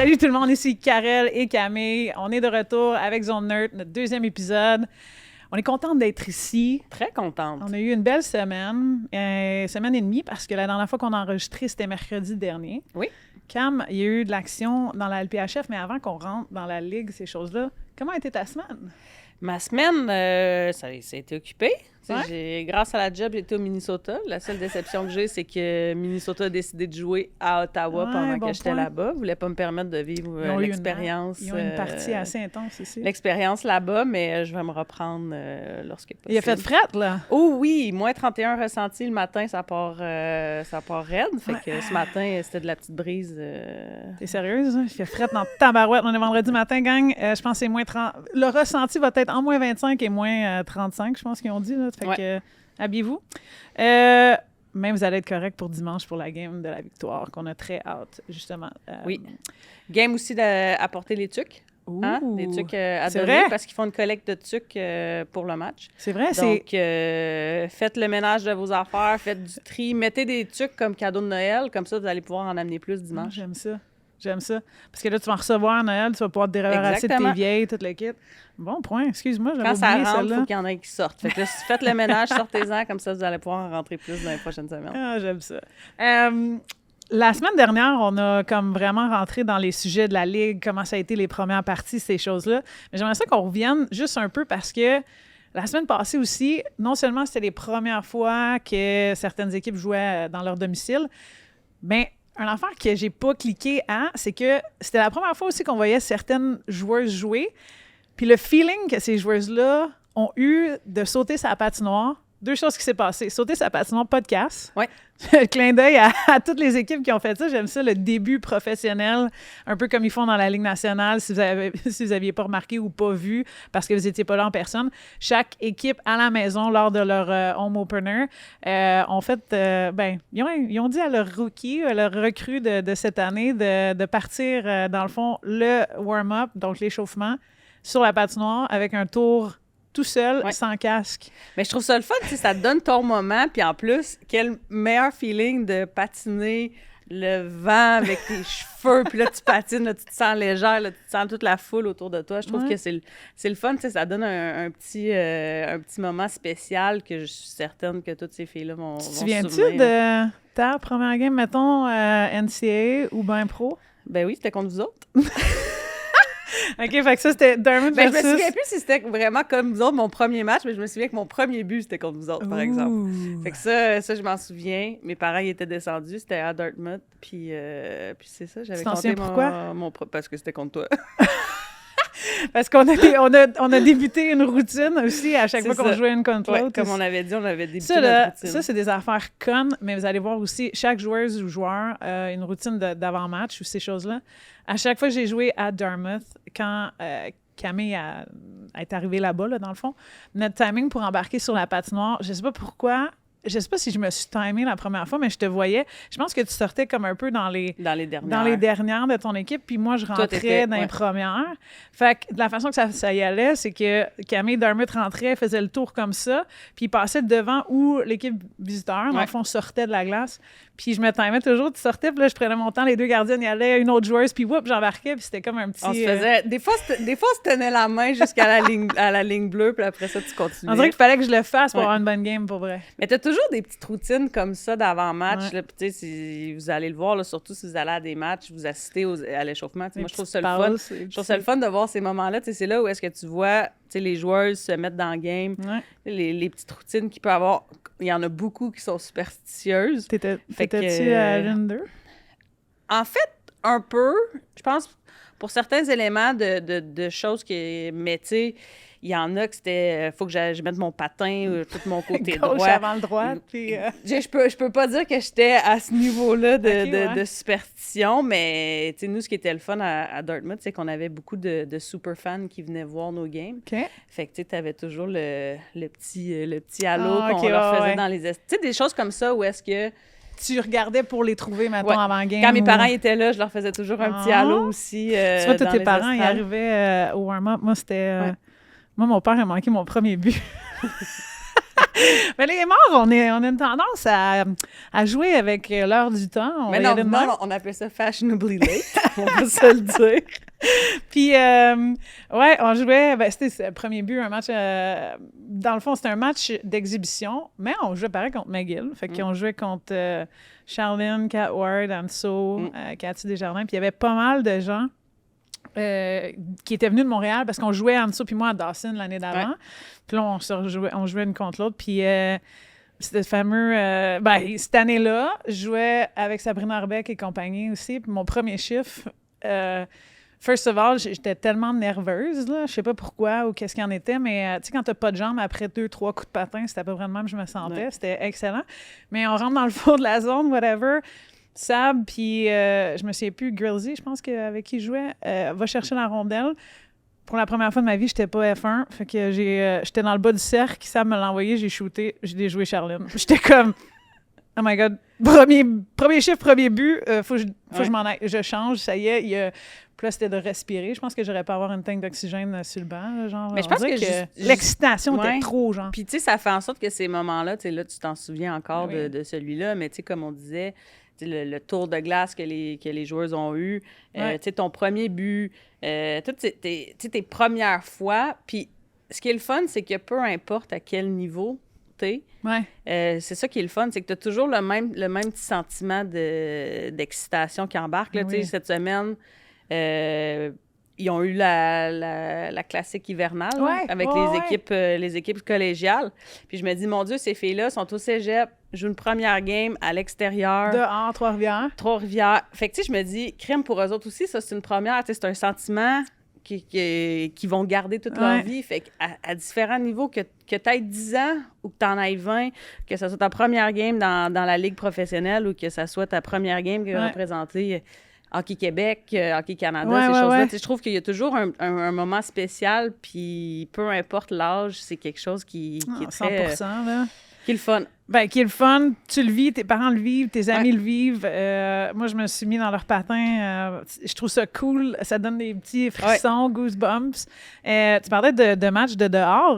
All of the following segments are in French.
Salut tout le monde, ici Karel et Camille. On est de retour avec Zone Nerd, notre deuxième épisode. On est contente d'être ici. Très contente. On a eu une belle semaine, semaine et demie, parce que la dernière fois qu'on a enregistré, c'était mercredi dernier. Oui. Cam, il y a eu de l'action dans la LPHF, mais avant qu'on rentre dans la Ligue, ces choses-là, comment a été ta semaine? Ma semaine, ça a été occupé. Ouais. Grâce à la job, j'étais au Minnesota. La seule déception que j'ai, c'est que Minnesota a décidé de jouer à Ottawa pendant que j'étais là-bas. Ils ne voulaient pas me permettre de vivre l'expérience. Ils ont une partie assez intense ici. L'expérience là-bas, mais je vais me reprendre lorsque possible. Il a fait frette, là? Oh oui, moins 31 ressenti le matin, ça part raide. Fait que ce matin, c'était de la petite brise. T'es sérieuse? Il fait frette dans tabarouette. On est vendredi matin, gang. Je pense que c'est moins 30. Le ressenti va être en moins 25 et moins 35, je pense qu'ils ont dit. Là. Fait que, habillez-vous. Mais vous allez être correct pour dimanche pour la game de la victoire, qu'on a très hâte, justement. Oui. Game aussi d'apporter les tucs. Hein? Des tucs à donner vrai? parce qu'ils font une collecte de tucs pour le match. C'est vrai, Donc, faites le ménage de vos affaires, faites du tri, mettez des tucs comme cadeau de Noël, comme ça, vous allez pouvoir en amener plus dimanche. J'aime ça. J'aime ça. Parce que là, tu vas en recevoir à Noël, tu vas pouvoir te débarrasser de tes vieilles, tout le kit. Bon point. Excuse-moi, j'avais oublié celle-là. Quand ça rentre, il faut qu'il y en ait qui sortent. Fait que là, faites le ménage, sortez-en, comme ça, vous allez pouvoir en rentrer plus dans les prochaines semaines. Ah, j'aime ça. La semaine dernière, on a comme vraiment rentré dans les sujets de la Ligue, comment ça a été les premières parties, ces choses-là. Mais j'aimerais ça qu'on revienne juste un peu parce que la semaine passée aussi, non seulement c'était les premières fois que certaines équipes jouaient dans leur domicile, mais un affaire que j'ai pas cliqué à, c'est que c'était la première fois aussi qu'on voyait certaines joueuses jouer. Puis le feeling que ces joueuses-là ont eu de sauter sa patinoire, deux choses qui s'est passées. Sauter sa patinoire, pas de casse. Oui. Clin d'œil à toutes les équipes qui ont fait ça. J'aime ça, le début professionnel, un peu comme ils font dans la Ligue nationale, si vous n'aviez pas remarqué ou pas vu, parce que vous n'étiez pas là en personne. Chaque équipe à la maison, lors de leur home opener, ont fait, ils ont dit à leur rookie, leur recrue de cette année, de partir, dans le fond, le warm-up, donc l'échauffement, sur la patinoire avec un tour tout seul, sans casque. Mais je trouve ça le fun, ça te donne ton moment, puis en plus, quel meilleur feeling de patiner le vent avec tes cheveux, puis là, tu patines, là, tu te sens légère, là, tu sens toute la foule autour de toi. Je trouve que c'est le fun, ça donne un petit moment spécial que je suis certaine que toutes ces filles-là vont se souvenir. Tu souviens-tu de ta première game, mettons, NCAA ou ben pro? Ben oui, c'était contre vous autres. OK, fait que ça, c'était Dermot versus... Je me souviens plus si c'était vraiment comme vous autres, mon premier match, mais je me souviens que mon premier but, c'était contre vous autres, par exemple. Fait que ça, je m'en souviens. Mes parents, ils étaient descendus, c'était à Dartmouth, puis c'est ça, j'avais compté parce que c'était contre toi. Parce qu'on a débuté une routine aussi à chaque fois qu'on jouait une contre l'autre. Comme on avait dit, on avait débuté notre routine. Ça, c'est des affaires connes, mais vous allez voir aussi, chaque joueuse ou joueur a une routine d'avant-match ou ces choses-là. À chaque fois que j'ai joué à Dartmouth, quand Camille est arrivée là-bas, là, dans le fond, notre timing pour embarquer sur la patinoire, je sais pas pourquoi... Je sais pas si je me suis timée la première fois, mais je te voyais. Je pense que tu sortais comme un peu dans les dernières de ton équipe, puis moi, je rentrais dans les premières. Fait que de la façon que ça y allait, c'est que Camille Dartmouth rentrait, faisait le tour comme ça, puis il passait devant où l'équipe visiteur, dans le fond, sortait de la glace. Puis je me timais toujours, tu sortais, puis là, je prenais mon temps, les deux gardiennes, il y allait une autre joueuse, puis whoop, j'embarquais, puis c'était comme un petit... On se faisait... Des fois, on se tenait la main jusqu'à la ligne bleue, puis après ça, tu continuais. On dirait qu'il fallait que je le fasse pour avoir une bonne game, pour vrai. Mais t'as toujours des petites routines comme ça d'avant-match. Tu sais, si vous allez le voir, là, surtout si vous allez à des matchs, vous assistez à l'échauffement. Moi, je trouve ça le fun. Je trouve ça le fun de voir ces moments-là. C'est là où est-ce que tu vois les joueuses se mettre dans le game. Les petites routines qu'il peut avoir... Il y en a beaucoup qui sont superstitieuses. T'étais-tu à l'une d'eux? En fait, un peu. Je pense, pour certains éléments de choses qui... Mais tu sais, il y en a que c'était... faut que je mette mon patin tout mon côté gauche droit. avant le droit, puis... Je peux pas dire que j'étais à ce niveau-là de superstition, mais nous, ce qui était le fun à Dartmouth, c'est qu'on avait beaucoup de super fans qui venaient voir nos games. Okay. Fait que tu avais toujours le petit halo qu'on leur faisait dans les... Tu sais, des choses comme ça où est-ce que... Tu regardais pour les trouver, mettons, avant game. Quand mes parents étaient là, je leur faisais toujours un petit halo aussi. Tu vois, tous tes parents, ils arrivaient au warm-up. Moi, c'était... Moi, mon père a manqué mon premier but. Mais les morts, on a une tendance à jouer avec l'heure du temps. Mais non, on appelle ça fashionably late, on va se le dire. Puis, ouais, on jouait, c'était le premier but, un match, dans le fond, c'était un match d'exhibition, mais on jouait pareil contre McGill. Fait qu'on jouait contre Charlene, Kat Ward, Anso, Cathy Desjardins, puis il y avait pas mal de gens qui étaient venus de Montréal parce qu'on jouait Anso puis moi à Dawson l'année d'avant. Ouais. Puis là, on jouait une contre l'autre, puis... c'était le fameux... cette année-là, je jouais avec Sabrina Arbeck et compagnie aussi. Puis mon premier chiffre, first of all, j'étais tellement nerveuse, là. Je sais pas pourquoi ou qu'est-ce qu'il y en était, mais tu sais, quand t'as pas de jambes, après 2-3 coups de patin, c'était à peu près de même que je me sentais. Ouais. C'était excellent. Mais on rentre dans le fond de la zone, whatever. Sab, puis je me souviens plus, Grillsy, je pense avec qui je jouais, va chercher la rondelle. Pour la première fois de ma vie, j'étais pas F1. Fait que j'étais dans le bas du cercle. Sam me l'a envoyé, j'ai shooté, j'ai déjoué Charlene. J'étais comme, oh my God, premier chiffre, premier but, faut que je m'en aille. Je change, ça y est. Puis là, c'était de respirer. Je pense que j'aurais pas avoir une tank d'oxygène sur le banc. Là, genre, mais je pense que l'excitation était trop, genre. Puis tu sais, ça fait en sorte que ces moments-là, tu sais, là, tu t'en souviens encore de celui-là, mais tu sais, comme on disait, le tour de glace que les joueuses ont eu, tu sais, ton premier but, toutes tes premières fois. Puis ce qui est le fun, c'est que peu importe à quel niveau t'es, c'est ça qui est le fun, c'est que tu as toujours le même petit sentiment d'excitation qui embarque. Là, tu sais, cette semaine, ils ont eu la classique hivernale avec les équipes collégiales. Puis je me dis, mon Dieu, ces filles-là sont au cégep, jouent une première game à l'extérieur. Dehors, Trois-Rivières. Trois-Rivières. Fait que, tu sais, je me dis, crème pour eux autres aussi, ça, c'est une première. Tu sais, c'est un sentiment qui vont garder toute leur vie. Fait qu'à différents niveaux, que tu aies 10 ans ou que tu en aies 20, que ce soit ta première game dans la Ligue professionnelle ou que ce soit ta première game qui va représenter Hockey Québec, Hockey Canada, ces choses-là. Je trouve qu'il y a toujours un moment spécial, puis peu importe l'âge, c'est quelque chose qui est très... 100%, là. Qui est le fun. Ben, qui est le fun. Tu le vis, tes parents le vivent, tes amis le vivent. Moi, je me suis mis dans leur patin. Je trouve ça cool. Ça donne des petits frissons, goosebumps. Tu parlais de matchs de dehors.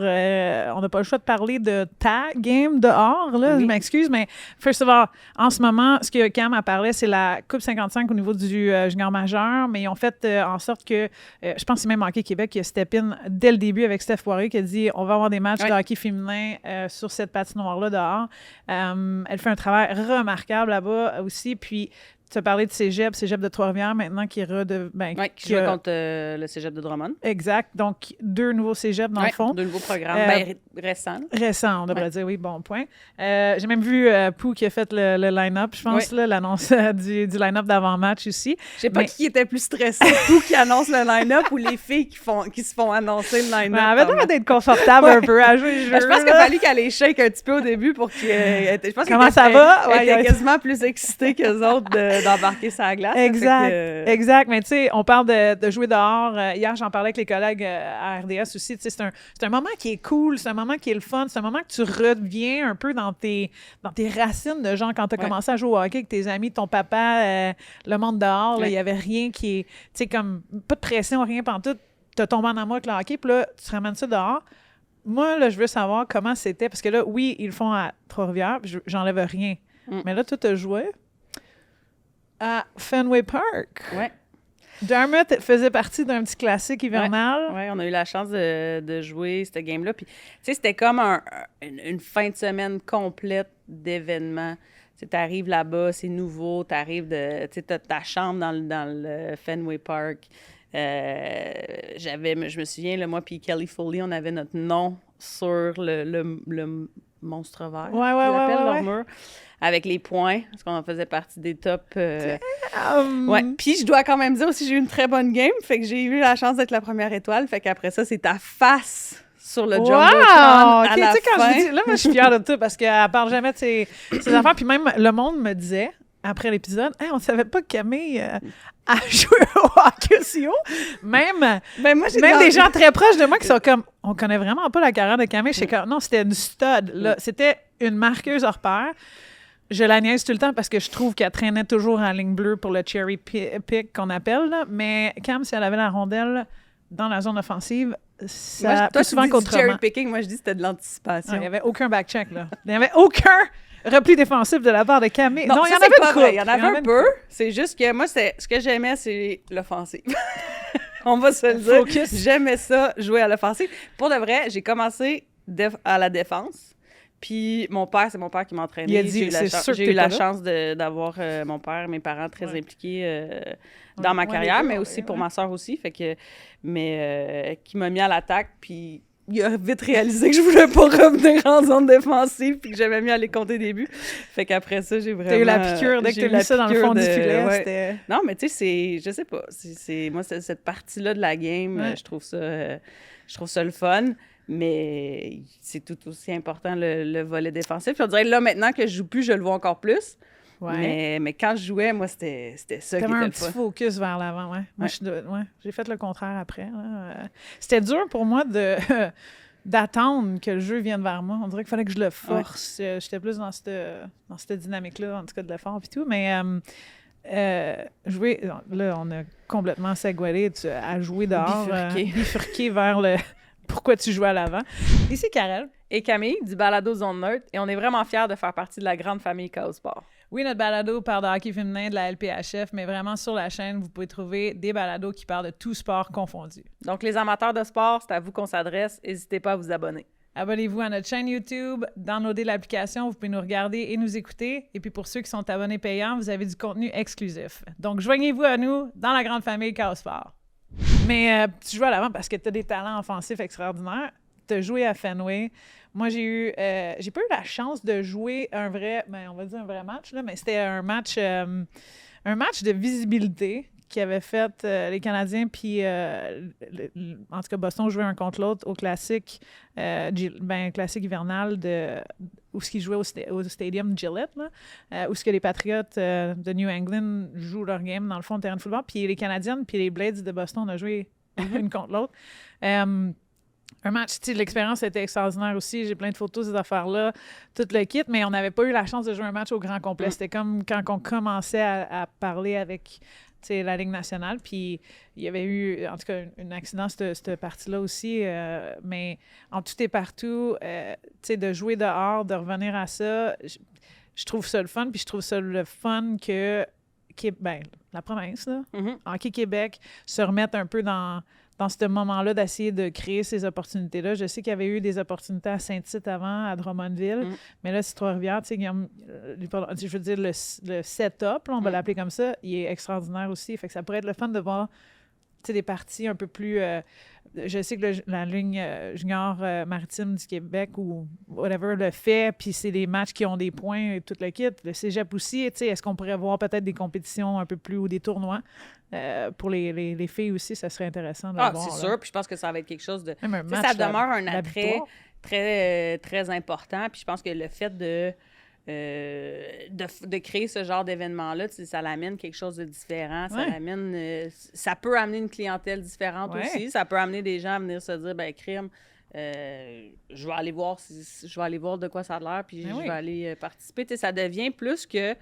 On n'a pas le choix de parler de ta game dehors, là. Je m'excuse, mais first of all, en ce moment, ce que Cam a parlé, c'est la Coupe 55 au niveau du junior majeur, mais ils ont fait en sorte que, je pense que c'est même Hockey Québec qui a step in dès le début avec Steph Poirier qui a dit on va avoir des matchs de hockey féminin sur cette patinoire-là dehors. Elle fait un travail remarquable là-bas aussi. Puis, tu as parlé de Cégep de Trois-Rivières maintenant qui joue contre le Cégep de Drummond. Exact. Donc, 2 nouveaux Cégeps dans le fond. 2 nouveaux programmes. Récents. Récents, on devrait dire, oui, bon point. J'ai même vu Pou qui a fait le line-up, je pense, là, l'annonce du line-up d'avant-match aussi. Je sais pas qui était plus stressé, Pou qui annonce le line-up ou les filles qui se font annoncer le line-up. Elle avait l'air d'être confortable un peu à jouer le jeu. Je pense qu'il a fallu qu'elle les shake un petit peu au début pour qu'elle... Comment ça va? Elle était quasiment plus excitée qu'eux autres d'embarquer sur la glace. Exact. Mais tu sais, on parle de jouer dehors. Hier, j'en parlais avec les collègues à RDS aussi. Tu sais, c'est un moment qui est cool, c'est un moment qui est le fun, c'est un moment que tu reviens un peu dans tes racines de genre quand tu as commencé à jouer au hockey avec tes amis, ton papa, le monde dehors. Il n'y avait rien qui est, tu sais, comme pas de pression, rien pantoute. Tu as tombé en amour avec le hockey, puis là, tu ramènes ça dehors. Moi, là, je veux savoir comment c'était, parce que là, oui, ils le font à Trois-Rivières, j'enlève rien. Mais là, tu as joué à Fenway Park. Ouais. Dartmouth faisait partie d'un petit classique hivernal. Oui, on a eu la chance de jouer cette game-là. Puis, tu sais, c'était comme une fin de semaine complète d'événements. Tu arrives là-bas, c'est nouveau, tu arrives tu sais, t'as ta chambre dans le Fenway Park. Je me souviens, là, moi puis Kelly Foley, on avait notre nom sur le monstre vert. Leur mur. Avec les points, parce qu'on faisait partie des tops. Puis je dois quand même dire aussi, j'ai eu une très bonne game, fait que j'ai eu la chance d'être la première étoile, fait qu'après ça, c'est ta face sur le Jumbotron à la fin. Là, moi, je suis fière de tout, parce qu'elle parle jamais de ses affaires, puis même le monde me disait, après l'épisode, hey, on savait pas que Camille a joué au hockey aussi haut. Même des gens très proches de moi qui sont comme, on connaît vraiment pas la carrière de Camille. Je sais que non, c'était une stud. Là. C'était une marqueuse hors pair. Je la niaise tout le temps parce que je trouve qu'elle traînait toujours en ligne bleue pour le cherry pick qu'on appelle. Là. Mais Cam, si elle avait la rondelle, dans la zone offensive, Moi, ça toi, plus souvent tu dis du qu'autrement. cherry picking, moi, je dis que c'était de l'anticipation. Il n'y avait aucun back-check, là. Il n'y avait aucun repli défensif de la part de Camille. Non, il y en ça, avait c'est pas une vrai. couple. Il y en avait un peu. C'est juste que moi, ce que j'aimais, c'est l'offensive. On va se le dire. Focus. J'aimais ça, jouer à l'offensive. Pour de vrai, j'ai commencé à la défense. Puis c'est mon père qui m'entraînait. Il a dit, J'ai eu la chance d'avoir mon père, mes parents très impliqués dans ma carrière, mais aussi pour ma soeur aussi. Fait que, qui m'a mis à l'attaque, puis il a vite réalisé que je voulais pas revenir en zone défensive, puis que j'aimais mieux aller compter des buts. Fait qu'après ça, j'ai vraiment... T'as eu la piqûre dès que t'as mis ça dans le fond du filet. Ouais. C'était... Non, mais tu sais, je sais pas. Moi, cette partie-là de la game, je trouve ça le fun. Mais c'est tout aussi important, le volet défensif. Puis on dirait, là, maintenant que je joue plus, je le vois encore plus. Ouais. Mais quand je jouais, moi, c'était ça qui était le fun. T'avais un petit focus vers l'avant, ouais. Moi, j'ai fait le contraire après. Là. C'était dur pour moi d'attendre que le jeu vienne vers moi. On dirait qu'il fallait que je le force. J'étais plus dans cette dynamique-là, en tout cas de l'effort et tout. Mais jouer... Là, on a complètement segwayé à jouer dehors. Bifurqué vers le... Pourquoi tu joues à l'avant? Ici, Karel. Et Camille, du Balado Zone Neutre. Et on est vraiment fiers de faire partie de la grande famille Chaos Sport. Oui, notre balado parle de hockey féminin de la LPHF, mais vraiment sur la chaîne, vous pouvez trouver des balados qui parlent de tout sport confondu. Donc, les amateurs de sport, c'est à vous qu'on s'adresse. N'hésitez pas à vous abonner. Abonnez-vous à notre chaîne YouTube, downloadez l'application, vous pouvez nous regarder et nous écouter. Et puis pour ceux qui sont abonnés payants, vous avez du contenu exclusif. Donc, joignez-vous à nous dans la grande famille Chaos Sport. Mais tu joues à l'avant parce que tu as des talents offensifs extraordinaires. Tu as joué à Fenway. Moi, j'ai pas eu la chance de jouer un vrai match, là, mais c'était un match de visibilité qui avait fait les Canadiens, puis en tout cas, Boston jouait un contre l'autre au classique, classique hivernal où ce qu'ils jouaient au Stadium Gillette, là, où ce que les Patriots de New England jouent leur game dans le fond de terrain de football, puis les Canadiennes puis les Blades de Boston, on a joué une contre l'autre. Un match, tu sais, l'expérience était extraordinaire aussi. J'ai plein de photos de ces affaires-là, tout le kit, mais on n'avait pas eu la chance de jouer un match au grand complet. C'était comme quand on commençait à parler avec la Ligue nationale, puis il y avait eu, en tout cas, un accident, cette partie-là aussi, mais en tout et partout, de jouer dehors, de revenir à ça, je trouve ça le fun, puis je trouve ça le fun que la province, là, Hockey Québec, se remette un peu dans ce moment-là d'essayer de créer ces opportunités-là. Je sais qu'il y avait eu des opportunités à Saint-Tite avant, à Drummondville, mais là, c'est Trois-Rivières, tu sais, je veux dire, le setup, là, on va l'appeler comme ça, il est extraordinaire aussi. Fait que ça pourrait être le fun de voir, tu sais, des parties un peu plus... je sais que la ligne junior maritime du Québec ou whatever le fait, puis c'est des matchs qui ont des points et tout le kit. Le cégep aussi, tu sais, est-ce qu'on pourrait voir peut-être des compétitions un peu plus ou des tournois? Pour les filles aussi, ça serait intéressant de voir. C'est sûr, puis je pense que ça va être quelque chose de... Même un match, ça demeure un attrait très, très important, puis je pense que le fait de créer ce genre d'événement-là, ça l'amène quelque chose de différent, ça peut amener une clientèle différente aussi, ça peut amener des gens à venir se dire, ben crime, je vais aller voir de quoi ça a l'air, puis je vais aller participer. Tu sais, ça devient plus que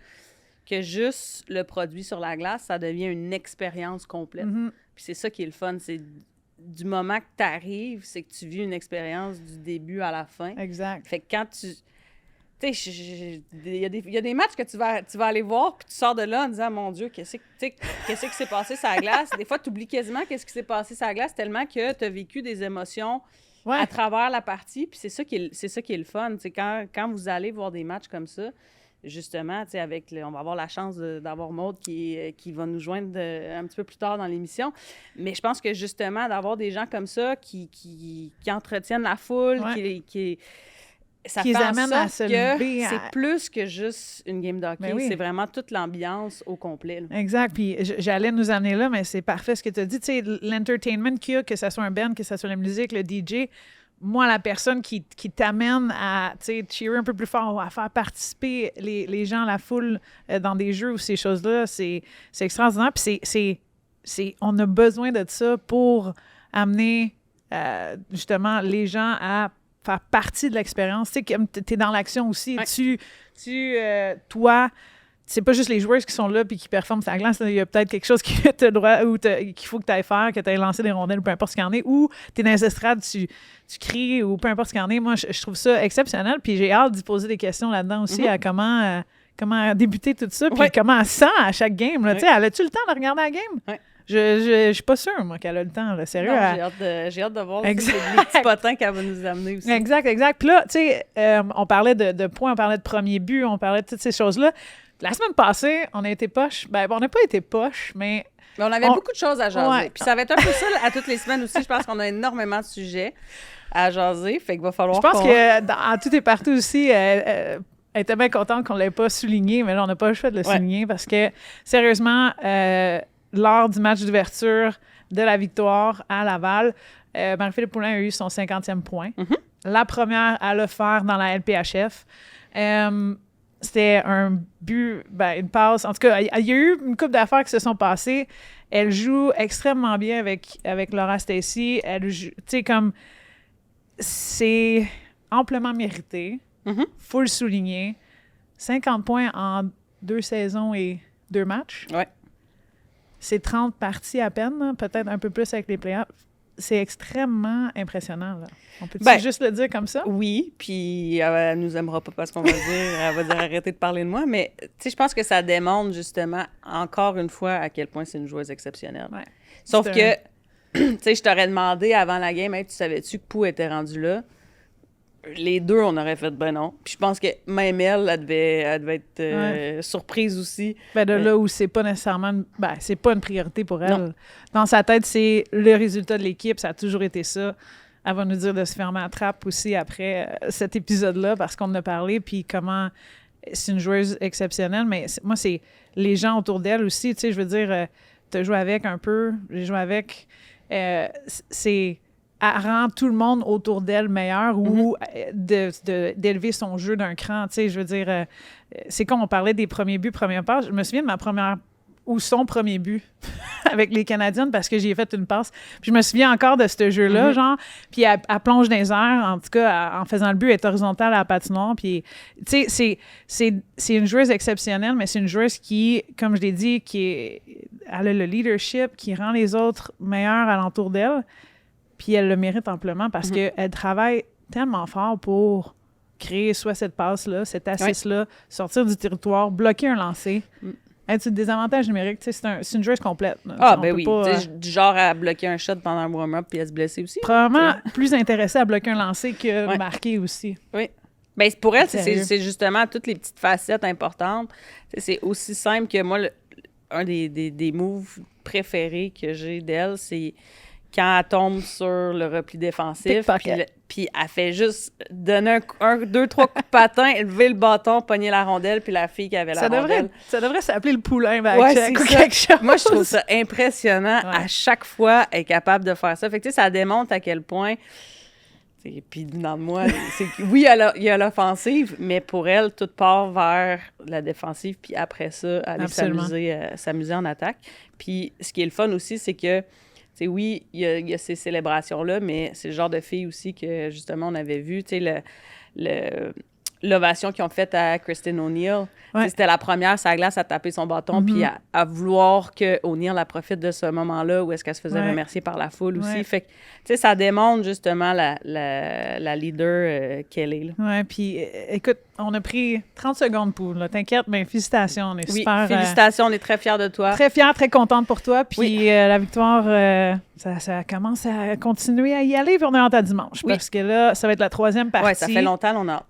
juste le produit sur la glace, ça devient une expérience complète. Puis c'est ça qui est le fun, c'est du moment que tu arrives, c'est que tu vis une expérience du début à la fin. Exact. Fait que quand tu... Tu sais, il y a des matchs que tu vas aller voir, puis tu sors de là en disant, mon Dieu, qu'est-ce qui s'est passé sur la glace? Des fois, tu oublies quasiment qu'est-ce qui s'est passé sur la glace tellement que tu as vécu des émotions à travers la partie, puis c'est ça qui est le fun. Tu sais, quand vous allez voir des matchs comme ça, justement, tu sais, on va avoir la chance d'avoir Maude qui va nous joindre un petit peu plus tard dans l'émission. Mais je pense que, justement, d'avoir des gens comme ça qui entretiennent la foule, ça fait en sorte que c'est plus que juste une game de hockey. C'est vraiment toute l'ambiance au complet. Là. Exact. Puis j'allais nous amener là, mais c'est parfait ce que tu as dit. Tu sais, l'entertainment qu'il y a, que ce soit un band, que ce soit la musique, le DJ... Moi, la personne qui t'amène à cheerer un peu plus fort, à faire participer les gens, la foule dans des jeux ou ces choses-là, c'est extraordinaire. Puis on a besoin de ça pour amener justement les gens à faire partie de l'expérience. Tu sais, tu es dans l'action aussi. Ouais. Toi, c'est pas juste les joueurs qui sont là puis qui performent sur la glace. Il y a peut-être quelque chose qui te droit ou qu'il faut que tu ailles faire, que tu ailles lancer des rondelles, peu importe ce qu'il y en est, ou tu es dans les estrades, tu cries ou peu importe ce qu'il y en est. Moi, je trouve ça exceptionnel. Puis j'ai hâte d'y poser des questions là-dedans aussi à comment débuter tout ça, puis comment elle sent à chaque game. Là. Elle a-tu le temps de regarder la game? Ouais. Je suis pas sûre, moi, qu'elle a le temps. Là. Sérieux. Non, j'ai hâte de voir les petits potins qu'elle va nous amener aussi. Exact. Puis là, tu sais, on parlait de points, on parlait de premier but, on parlait de toutes ces choses-là. La semaine passée, on a été poche. Ben, on n'a pas été poche, mais on avait beaucoup de choses à jaser. Ouais. Puis ça va être un peu ça à toutes les semaines aussi. Je pense qu'on a énormément de sujets à jaser. Fait qu'il va falloir. Je pense que à tout et partout aussi, elle était bien contente qu'on ne l'ait pas souligné, mais là, on n'a pas le choix de le souligner parce que, sérieusement, lors du match d'ouverture de la victoire à Laval, Marie-Philippe Poulin a eu son 50e point. Mm-hmm. La première à le faire dans la LPHF. C'était un but, une passe. En tout cas, il y a eu une couple d'affaires qui se sont passées. Elle joue extrêmement bien avec Laura Stacey. Elle joue, tu sais, comme c'est amplement mérité. Mm-hmm. Faut le souligner. 50 points en 2 saisons et 2 matchs. Ouais. C'est 30 parties à peine, hein, peut-être un peu plus avec les playoffs. C'est extrêmement impressionnant. Là. On peut juste le dire comme ça? Oui, puis elle nous aimera pas parce qu'on va elle va dire arrêtez de parler de moi, mais tu sais, je pense que ça démontre justement, encore une fois, à quel point c'est une joueuse exceptionnelle. Ouais. Sauf que, tu sais, je t'aurais demandé avant la game, hey, tu savais-tu que Pou était rendu là? Les deux, on aurait fait ben non. Puis je pense que même elle devait être surprise aussi. Ben de là où c'est pas nécessairement... c'est pas une priorité pour elle. Non. Dans sa tête, c'est le résultat de l'équipe. Ça a toujours été ça. Elle va nous dire de se fermer à trappe aussi après cet épisode-là parce qu'on en a parlé. Puis comment c'est une joueuse exceptionnelle. Mais moi, c'est les gens autour d'elle aussi. Tu sais, je veux dire, tu as joué avec un peu. J'ai joué avec. C'est... Elle rend tout le monde autour d'elle meilleur ou d'élever son jeu d'un cran. Tu sais, je veux dire, c'est quand on parlait des premiers buts, première passe. Je me souviens de ma première ou son premier but avec les Canadiennes parce que j'y ai fait une passe. Puis je me souviens encore de ce jeu-là, genre. Puis elle plonge dans les airs, en tout cas, en faisant le but, elle est horizontale à la patinoire. Puis, tu sais, c'est une joueuse exceptionnelle, mais c'est une joueuse qui, comme je l'ai dit, elle a le leadership, qui rend les autres meilleurs alentour d'elle. Puis elle le mérite amplement parce qu'elle travaille tellement fort pour créer soit cette passe-là, cette assist-là, sortir du territoire, bloquer un lancer. Être sur le désavantage numérique, c'est une joueuse complète. Ah, ben oui. Pas, du genre à bloquer un shot pendant un warm-up puis à se blesser aussi. Probablement plus intéressée à bloquer un lancer que marquer aussi. Oui. Bien, pour elle, c'est justement toutes les petites facettes importantes. C'est aussi simple que moi, un des moves préférés que j'ai d'elle, c'est quand elle tombe sur le repli défensif, puis elle fait juste donner deux, trois coups de patin, lever le bâton, pogner la rondelle, puis la fille qui avait la rondelle. Ça devrait s'appeler le poulain back-check ou quelque chose. Moi, je trouve ça impressionnant. À chaque fois, elle est capable de faire ça. Fait que, ça démontre à quel point... Puis, dans moi, oui, il y a l'offensive, mais pour elle, tout part vers la défensive, puis après ça, aller s'amuser en attaque. Puis, ce qui est le fun aussi, c'est que oui, il y a ces célébrations-là, mais c'est le genre de filles aussi que, justement, on avait vu, l'ovation qu'ils ont faite à Kristen O'Neill. Ouais. C'était la première sur la glace à taper son bâton puis à vouloir que O'Neill la profite de ce moment-là où est-ce qu'elle se faisait remercier par la foule aussi. Fait que, ça démontre justement la leader qu'elle est. Oui, puis écoute, on a pris 30 secondes pour, là. T'inquiète, mais félicitations, on est super... félicitations, on est très fiers de toi. Très fiers, très contente pour toi. Puis la victoire, ça commence à continuer à y aller, puis on est rentré à dimanche. Parce que là, ça va être la 3e partie. Oui, ça fait longtemps, on a hâte.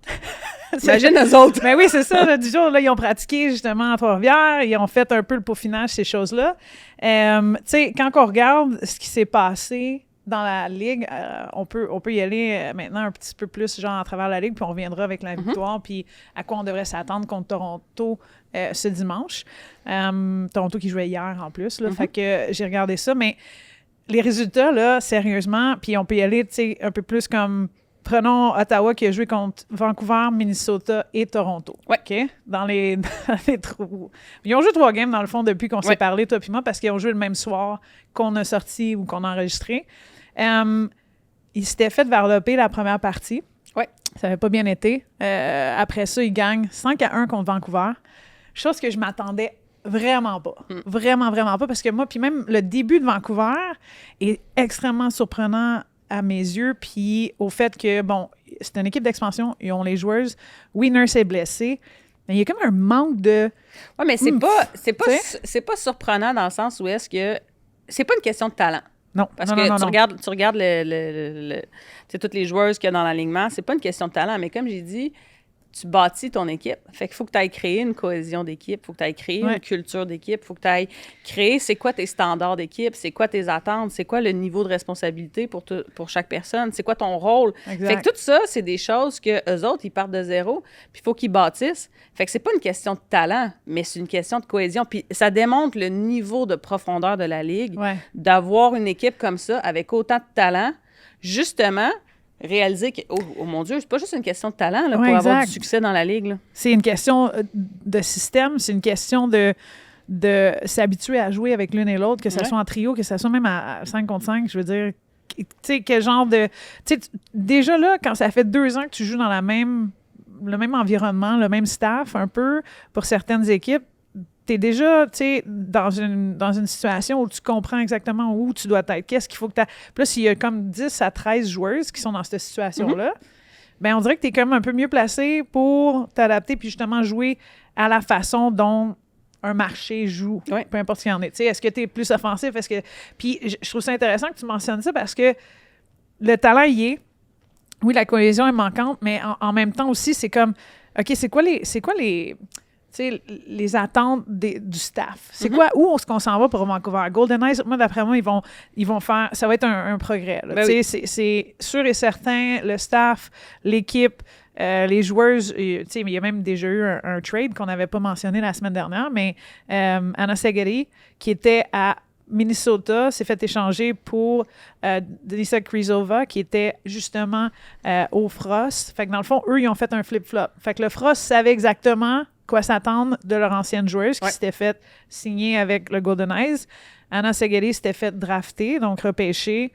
Imagine eux autres. Mais oui, c'est ça. Là, du jour, là, ils ont pratiqué justement à Trois-Rivières. Ils ont fait un peu le peaufinage, ces choses-là. Tu sais, quand on regarde ce qui s'est passé dans la Ligue, on peut y aller maintenant un petit peu plus genre à travers la Ligue, puis on reviendra avec la victoire, puis à quoi on devrait s'attendre contre Toronto ce dimanche. Toronto qui jouait hier en plus. Là, fait que j'ai regardé ça. Mais les résultats, là, sérieusement, puis on peut y aller, tu sais, un peu plus comme... Prenons Ottawa qui a joué contre Vancouver, Minnesota et Toronto. Ouais. OK? Dans les trous. Ils ont joué 3 games, dans le fond, depuis qu'on s'est parlé, toi et moi, parce qu'ils ont joué le même soir qu'on a sorti ou qu'on a enregistré. Ils s'étaient fait varloper la première partie. Ouais. Ça n'avait pas bien été. Après ça, ils gagnent 5-1 contre Vancouver. chose que je m'attendais vraiment pas. Vraiment, vraiment pas, parce que moi, puis même le début de Vancouver est extrêmement surprenant à mes yeux, puis au fait que, bon, c'est une équipe d'expansion, ils ont les joueuses, oui, Nurse est blessée, mais il y a comme un manque de... Oui, mais c'est pas surprenant dans le sens où est-ce que c'est pas une question de talent. Non, Parce non, que non, tu regardes toutes les joueuses qu'il y a dans l'alignement, c'est pas une question de talent, mais comme j'ai dit, tu bâtis ton équipe. Fait qu'il faut que tu ailles créer une cohésion d'équipe, il faut que tu ailles créer une culture d'équipe, il faut que tu ailles créer c'est quoi tes standards d'équipe, c'est quoi tes attentes, c'est quoi le niveau de responsabilité pour chaque personne, c'est quoi ton rôle. Exact. Fait que tout ça, c'est des choses que eux autres, ils partent de zéro, puis il faut qu'ils bâtissent. Fait que c'est pas une question de talent, mais c'est une question de cohésion. Puis ça démontre le niveau de profondeur de la Ligue, d'avoir une équipe comme ça, avec autant de talent, justement... réaliser que, oh mon Dieu, c'est pas juste une question de talent là, pour avoir du succès dans la Ligue. Là. C'est une question de système, c'est une question de s'habituer à jouer avec l'une et l'autre, que ce soit en trio, que ce soit même à 5 contre 5, je veux dire, tu sais, quel genre de... Tu sais, déjà là, quand ça fait 2 ans que tu joues dans le même environnement, le même staff, un peu, pour certaines équipes, t'es déjà, tu sais, dans une situation où tu comprends exactement où tu dois être, qu'est-ce qu'il faut que tu... Puis là, s'il y a comme 10 à 13 joueuses qui sont dans cette situation-là, bien, on dirait que t'es comme un peu mieux placé pour t'adapter puis justement jouer à la façon dont un marché joue, peu importe ce qu'il y en est. Tu sais, est-ce que t'es plus offensif? Puis je trouve ça intéressant que tu mentionnes ça parce que le talent y est. Oui, la cohésion est manquante, mais en même temps aussi, c'est comme, OK, c'est quoi les attentes du staff. C'est quoi, où est-ce qu'on s'en va pour Vancouver? Golden Eyes, moi, d'après moi, ils vont faire... Ça va être un progrès. Là. C'est sûr et certain, le staff, l'équipe, les joueuses, il y a même déjà eu un trade qu'on n'avait pas mentionné la semaine dernière, mais Anna Segedi, qui était à Minnesota, s'est fait échanger pour Denisa Krizova, qui était justement au Frost. Fait que dans le fond, eux, ils ont fait un flip-flop. Fait que le Frost savait exactement quoi s'attendre de leur ancienne joueuse qui s'était fait signer avec le Golden Eyes. Anna Segedi s'était fait drafter, donc repêcher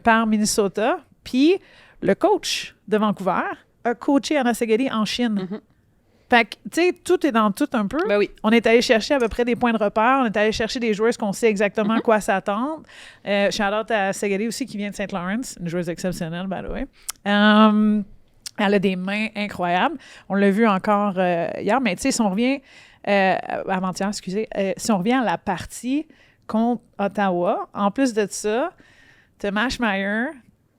par Minnesota. Puis le coach de Vancouver a coaché Anna Segedi en Chine. Fait que, tu sais, tout est dans tout un peu. Ben oui. On est allé chercher à peu près des points de repère. On est allé chercher des joueuses qu'on sait exactement quoi s'attendre. Shout-out à Segedi aussi, qui vient de St. Lawrence, une joueuse exceptionnelle, by the way. Elle a des mains incroyables. On l'a vu encore hier, mais tu sais, si on revient... avant-hier, excusez. Si on revient à la partie contre Ottawa, en plus de ça, t'as Mashmeyer,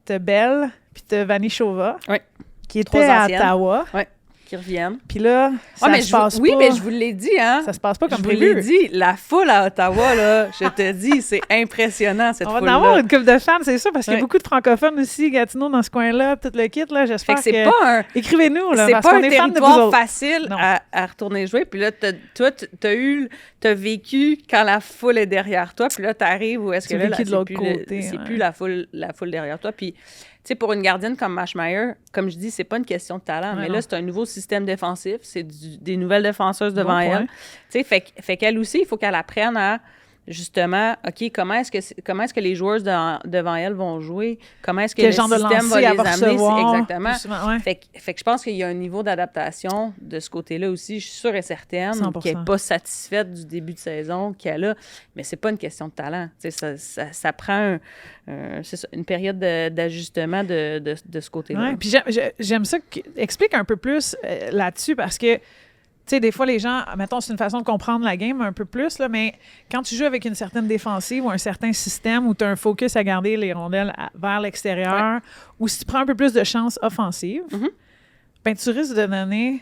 t'as Bell, puis t'as Vanishova, qui étaient à Ottawa. Qui reviennent. Puis là, ça se passe pas. Oui, mais je vous l'ai dit, hein? Ça se passe pas comme prévu. prévu. Je vous l'ai dit, la foule à Ottawa, là, je te dis, c'est impressionnant, cette foule-là. On va en avoir une couple de fans, c'est sûr, parce qu'il y a beaucoup de francophones aussi, Gatineau, dans ce coin-là, tout le kit, là, j'espère que... c'est pas un... Écrivez-nous, là, c'est parce pas qu'on un est fans de vous territoire autres. facile à retourner jouer, puis là, toi, t'as vécu quand la foule est derrière toi, puis là, t'arrives où est-ce que là, de l'autre côté, c'est plus la foule derrière toi, puis... Tu sais, pour une gardienne comme Mashmeyer, comme je dis, c'est pas une question de talent, mais là, c'est un nouveau système défensif, c'est des nouvelles défenseuses devant elle. Tu sais, fait qu'elle aussi, il faut qu'elle apprenne à, justement, OK, comment est-ce que les joueuses devant elle vont jouer? Comment est-ce que le système va les amener? Exactement. Fait que je pense qu'il y a un niveau d'adaptation de ce côté-là aussi, je suis sûre et certaine, 100%. qu'elle n'est pas satisfaite du début de saison qu'elle a, mais c'est pas une question de talent. Tu sais, ça prend une période d'ajustement de ce côté-là. Ouais, puis j'aime ça. Explique un peu plus là-dessus, parce que tu sais, des fois, les gens, mettons, c'est une façon de comprendre la game un peu plus, là, mais quand tu joues avec une certaine défensive ou un certain système où tu as un focus à garder les rondelles vers l'extérieur, ou si tu prends un peu plus de chance offensive, ben tu risques de donner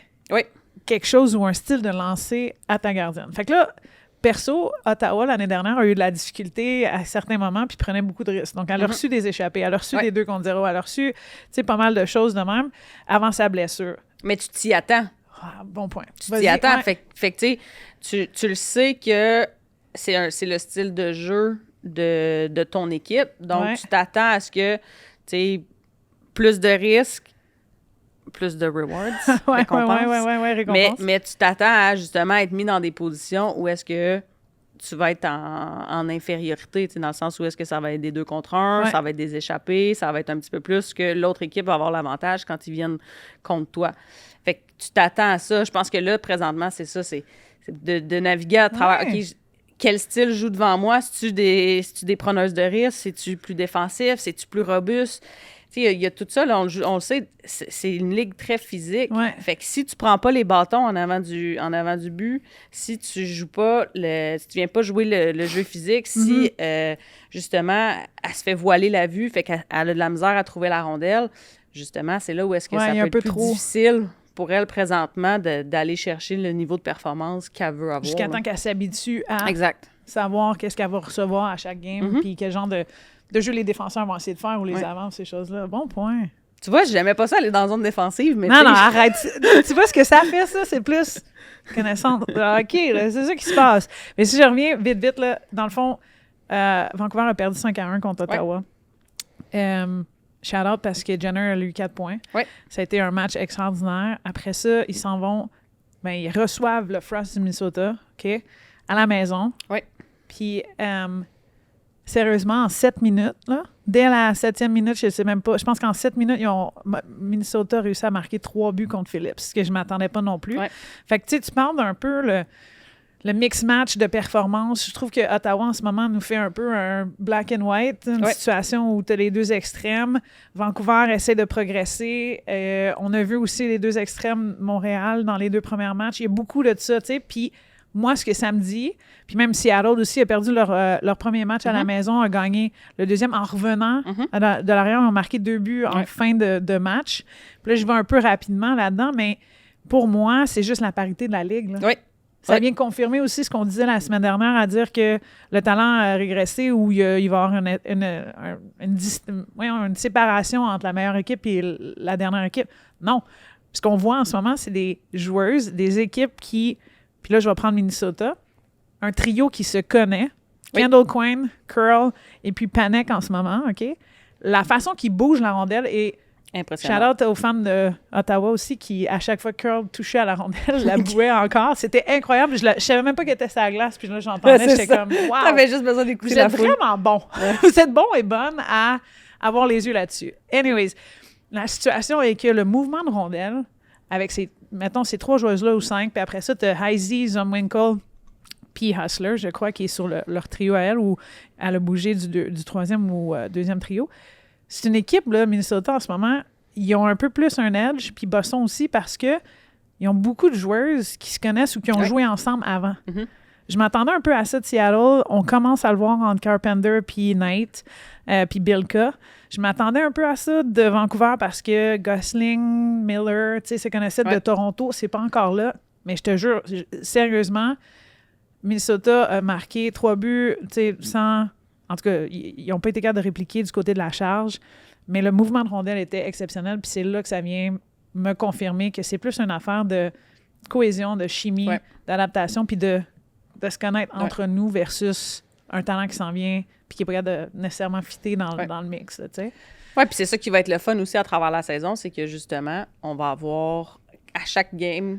quelque chose ou un style de lancer à ta gardienne. Fait que là, perso, Ottawa, l'année dernière, a eu de la difficulté à certains moments puis prenait beaucoup de risques. Donc, elle a reçu des échappées, elle a reçu des 2 contre 0, elle a reçu, tu sais, pas mal de choses de même avant sa blessure. Mais tu t'y attends. Ah, bon point. Tu t'y attends. Fait que, tu le sais que c'est le style de jeu de ton équipe. Donc, tu t'attends à ce que, tu sais, plus de risques, plus de rewards, récompenses. Mais tu t'attends à, justement, être mis dans des positions où est-ce que tu vas être en infériorité, dans le sens où est-ce que ça va être des 2 contre 1, ça va être des échappées, ça va être un petit peu plus que l'autre équipe va avoir l'avantage quand ils viennent contre toi. Fait que tu t'attends à ça. Je pense que là, présentement, c'est ça. de naviguer à travers, OK, quel style joue devant moi? C'est-tu des preneuses de risque? C'est-tu plus défensif? C'est-tu plus robuste? Tu sais, il y a tout ça, là, on le sait, c'est une ligue très physique. Ouais. Fait que si tu prends pas les bâtons en avant du but, si tu joues pas, si tu viens pas jouer le jeu physique, si, justement, elle se fait voiler la vue, fait qu'elle a de la misère à trouver la rondelle, justement, c'est là où est-ce que ça peut être plus difficile pour elle, présentement, d'aller chercher le niveau de performance qu'elle veut avoir. Jusqu'à temps qu'elle s'habitue à exact. savoir qu'est-ce qu'elle va recevoir à chaque game, puis quel genre de jeu les défenseurs vont essayer de faire ou les avances, ces choses-là. Bon point. Tu vois, j'aimais pas ça aller dans la zone défensive, mais non, arrête. Tu vois ce que ça fait, ça? C'est plus connaissance. OK, là, c'est ça qui se passe. Mais si je reviens vite, là, dans le fond, Vancouver a perdu 5-1 contre Ottawa. Shout-out parce que Jenner a eu 4 points. Ouais. Ça a été un match extraordinaire. Après ça, ils s'en vont... ils reçoivent le Frost du Minnesota, OK, à la maison. Oui. Puis, sérieusement, en 7 minutes, là, dès la 7e minute, je sais même pas, je pense qu'en 7 minutes, Minnesota a réussi à marquer 3 buts contre Phillips, ce que je m'attendais pas non plus. Ouais. Fait que, tu sais, tu parles d'un peu le mix-match de performance. Je trouve que Ottawa, en ce moment, nous fait un peu un black and white, une situation où tu as les deux extrêmes. Vancouver essaie de progresser. On a vu aussi les deux extrêmes Montréal dans les 2 premiers matchs. Il y a beaucoup de ça, tu sais. Puis moi, ce que ça me dit, puis même Seattle aussi a perdu leur premier match à la maison, a gagné le deuxième en revenant de l'arrière, ont marqué 2 buts en fin de match. Puis là, je vais un peu rapidement là-dedans, mais pour moi, c'est juste la parité de la Ligue, là. Oui. Ça vient confirmer aussi ce qu'on disait la semaine dernière, à dire que le talent a régressé ou il va y avoir une séparation entre la meilleure équipe et la dernière équipe. Non. Ce qu'on voit en ce moment, c'est des joueuses, des équipes qui... Puis là, je vais prendre Minnesota. Un trio qui se connaît. Kendall Quinn, Curl et puis Panek en ce moment, OK? La façon qu'ils bougent la rondelle est... Impressionnant. Shout-out aux fans d'Ottawa aussi qui, à chaque fois que Curl touchait à la rondelle, la bouait encore. C'était incroyable. Je savais même pas qu'elle était sur la glace. Puis là, j'entendais, j'étais comme « Wow! » T'avais juste besoin d'écouter la foule. Vous êtes vraiment bon. Vous êtes bon et bonne à avoir les yeux là-dessus. Anyways, la situation est que le mouvement de rondelle, avec ces 3 joueuses-là ou 5, puis après ça, tu as Heisey, Zumwinkle, puis Hustler, je crois, qui est sur leur trio à elle, ou elle a bougé du 3e ou 2e trio. C'est une équipe, là, Minnesota, en ce moment, ils ont un peu plus un edge, puis Boston aussi, parce que ils ont beaucoup de joueuses qui se connaissent ou qui ont joué ensemble avant. Je m'attendais un peu à ça de Seattle. On commence à le voir entre Carpenter puis Knight, puis Bilka. Je m'attendais un peu à ça de Vancouver parce que Gosling, Miller, tu sais, se connaissaient de Toronto. C'est pas encore là. Mais je te jure, sérieusement, Minnesota a marqué 3 buts, tu sais, sans... En tout cas, ils n'ont pas été capables de répliquer du côté de la charge, mais le mouvement de rondelle était exceptionnel, puis c'est là que ça vient me confirmer que c'est plus une affaire de cohésion, de chimie, d'adaptation, puis de se connaître entre nous versus un talent qui s'en vient puis qui n'est pas capable de nécessairement fitter dans le mix, tu sais. Oui, puis c'est ça qui va être le fun aussi à travers la saison, c'est que justement, on va avoir à chaque game...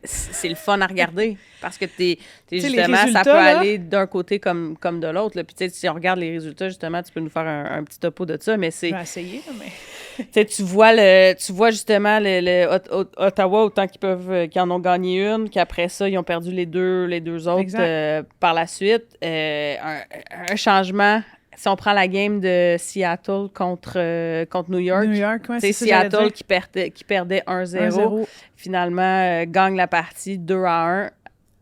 c'est le fun à regarder parce que justement, ça peut aller d'un côté comme de l'autre. Puis si on regarde les résultats, justement, tu peux nous faire un petit topo de ça, mais c'est... Je vais essayer, mais... tu vois justement Ottawa, autant qu'ils en ont gagné une, qu'après ça, ils ont perdu les deux autres par la suite. Un changement... Si on prend la game de Seattle contre New York, c'est Seattle qui perdait 1-0, finalement gagne la partie 2-1.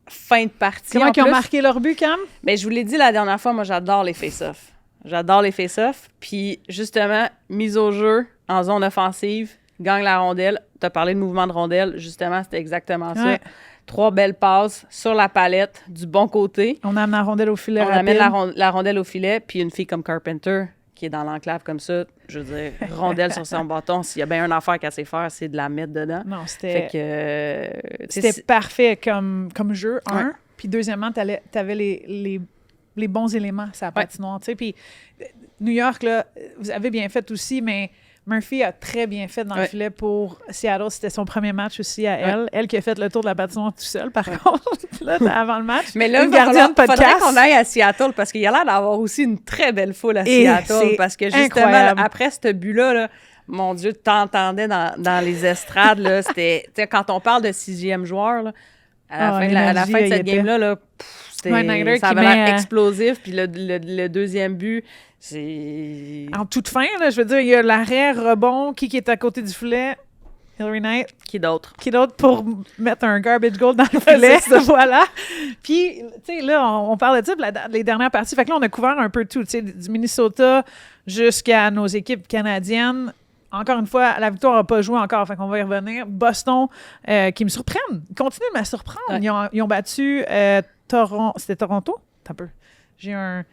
Fin de partie. Comment ils ont marqué leur but, Cam? Mais je vous l'ai dit la dernière fois, moi j'adore les face-offs. J'adore les face-offs. Puis justement, mise au jeu en zone offensive, gagne la rondelle. Tu as parlé de mouvement de rondelle, justement, c'était exactement ça. 3 belles passes sur la palette du bon côté. On amène la rondelle au filet rapide. On amène la rondelle au filet, puis une fille comme Carpenter, qui est dans l'enclave comme ça, je veux dire, rondelle sur son bâton, s'il y a bien une affaire qu'elle sait faire, c'est de la mettre dedans. Non, c'était parfait comme jeu, puis deuxièmement, t'avais les bons éléments sur la patinoire, tu sais, puis New York, là, vous avez bien fait aussi, mais... Murphy a très bien fait dans le filet pour Seattle. C'était son premier match aussi à elle. Elle qui a fait le tour de la patinoire tout seul, par contre, là, avant le match. Mais là, il faudrait qu'on aille à Seattle parce qu'il y a l'air d'avoir aussi une très belle foule à Seattle. Parce que justement, là, après ce but-là, là, mon Dieu, t'entendais dans les estrades, là, c'était... Quand on parle de 6e joueur, là, à la fin de cette game-là, là, ça avait l'air explosif. Puis le deuxième but, c'est... En toute fin, là, je veux dire, il y a l'arrêt rebond, qui est à côté du filet? Hilary Knight. Qui d'autre pour mettre un garbage goal dans le filet, voilà. Puis, tu sais, là, on parle de ça, les dernières parties. Fait que là, on a couvert un peu tout, tu sais, du Minnesota jusqu'à nos équipes canadiennes. Encore une fois, la victoire n'a pas joué encore, fait qu'on va y revenir. Boston, qui me surprennent. Ils continuent de me surprendre. Ouais. Ils ont battu Toronto. C'était Toronto? T'as peu. J'ai un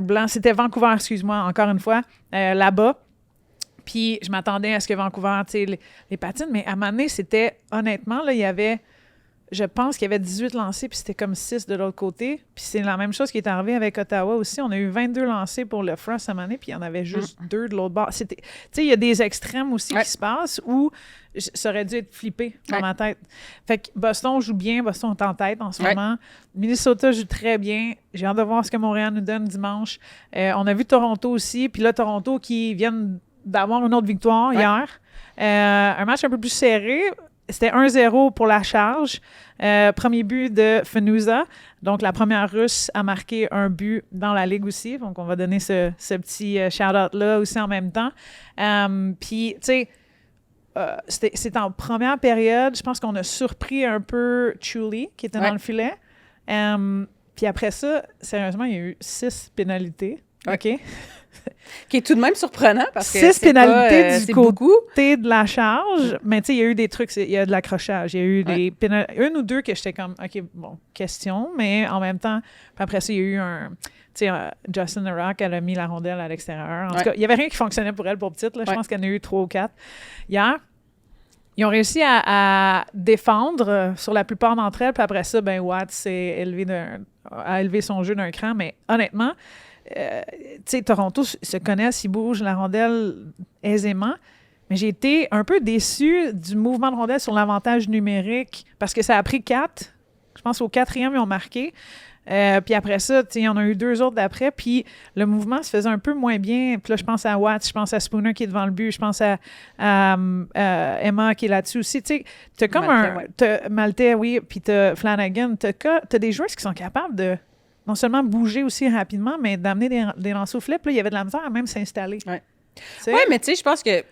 blanc. C'était Vancouver, excuse-moi, encore une fois, là-bas. Puis je m'attendais à ce que Vancouver, tu sais, les patines, mais à un moment donné, c'était, honnêtement, là, il y avait, je pense qu'il y avait 18 lancés, puis c'était comme 6 de l'autre côté. Puis c'est la même chose qui est arrivée avec Ottawa aussi. On a eu 22 lancés pour le Frost à un moment donné, puis il y en avait juste 2 de l'autre bord. Tu sais, il y a des extrêmes aussi qui se passent où ça aurait dû être flippé dans ma tête. Fait que Boston joue bien, Boston est en tête en ce moment. Minnesota joue très bien. J'ai hâte de voir ce que Montréal nous donne dimanche. On a vu Toronto aussi, puis là, Toronto qui viennent d'avoir une autre victoire hier. Un match un peu plus serré. C'était 1-0 pour la charge. Premier but de Fenuza. Donc, la première Russe a marqué un but dans la Ligue aussi. Donc, on va donner ce petit shout-out-là aussi en même temps. Puis, tu sais, c'est en première période. Je pense qu'on a surpris un peu Chuli, qui était dans le filet. Puis après ça, sérieusement, il y a eu 6 pénalités. OK? Qui est tout de même surprenant parce que 6 pénalités du côté de la charge, mais tu sais, il y a eu des trucs, il y a de l'accrochage, il y a eu des une ou deux que j'étais comme, OK, bon, question, mais en même temps, puis après ça, il y a eu tu sais, Justin The Rock, elle a mis la rondelle à l'extérieur. En tout cas, il n'y avait rien qui fonctionnait pour elle, pour petite, là. Je pense qu'elle en a eu 3 ou 4. Hier, ils ont réussi à défendre sur la plupart d'entre elles, puis après ça, ben Watt a élevé son jeu d'un cran, mais honnêtement, tu sais, Toronto se connaissent, ils bougent la rondelle aisément, mais j'ai été un peu déçue du mouvement de rondelle sur l'avantage numérique parce que ça a pris 4. Je pense au 4e, ils ont marqué. Puis après ça, il y en a eu 2 autres d'après, puis le mouvement se faisait un peu moins bien. Puis là, je pense à Watts, je pense à Spooner qui est devant le but, je pense à Emma qui est là-dessus aussi. Tu sais, t'as comme Maltais, oui, puis t'as Flanagan. T'as des joueurs qui sont capables de non seulement bouger aussi rapidement, mais d'amener des lancers au filet. Puis là, il y avait de la misère à même s'installer. Oui, mais tu sais, je pense que,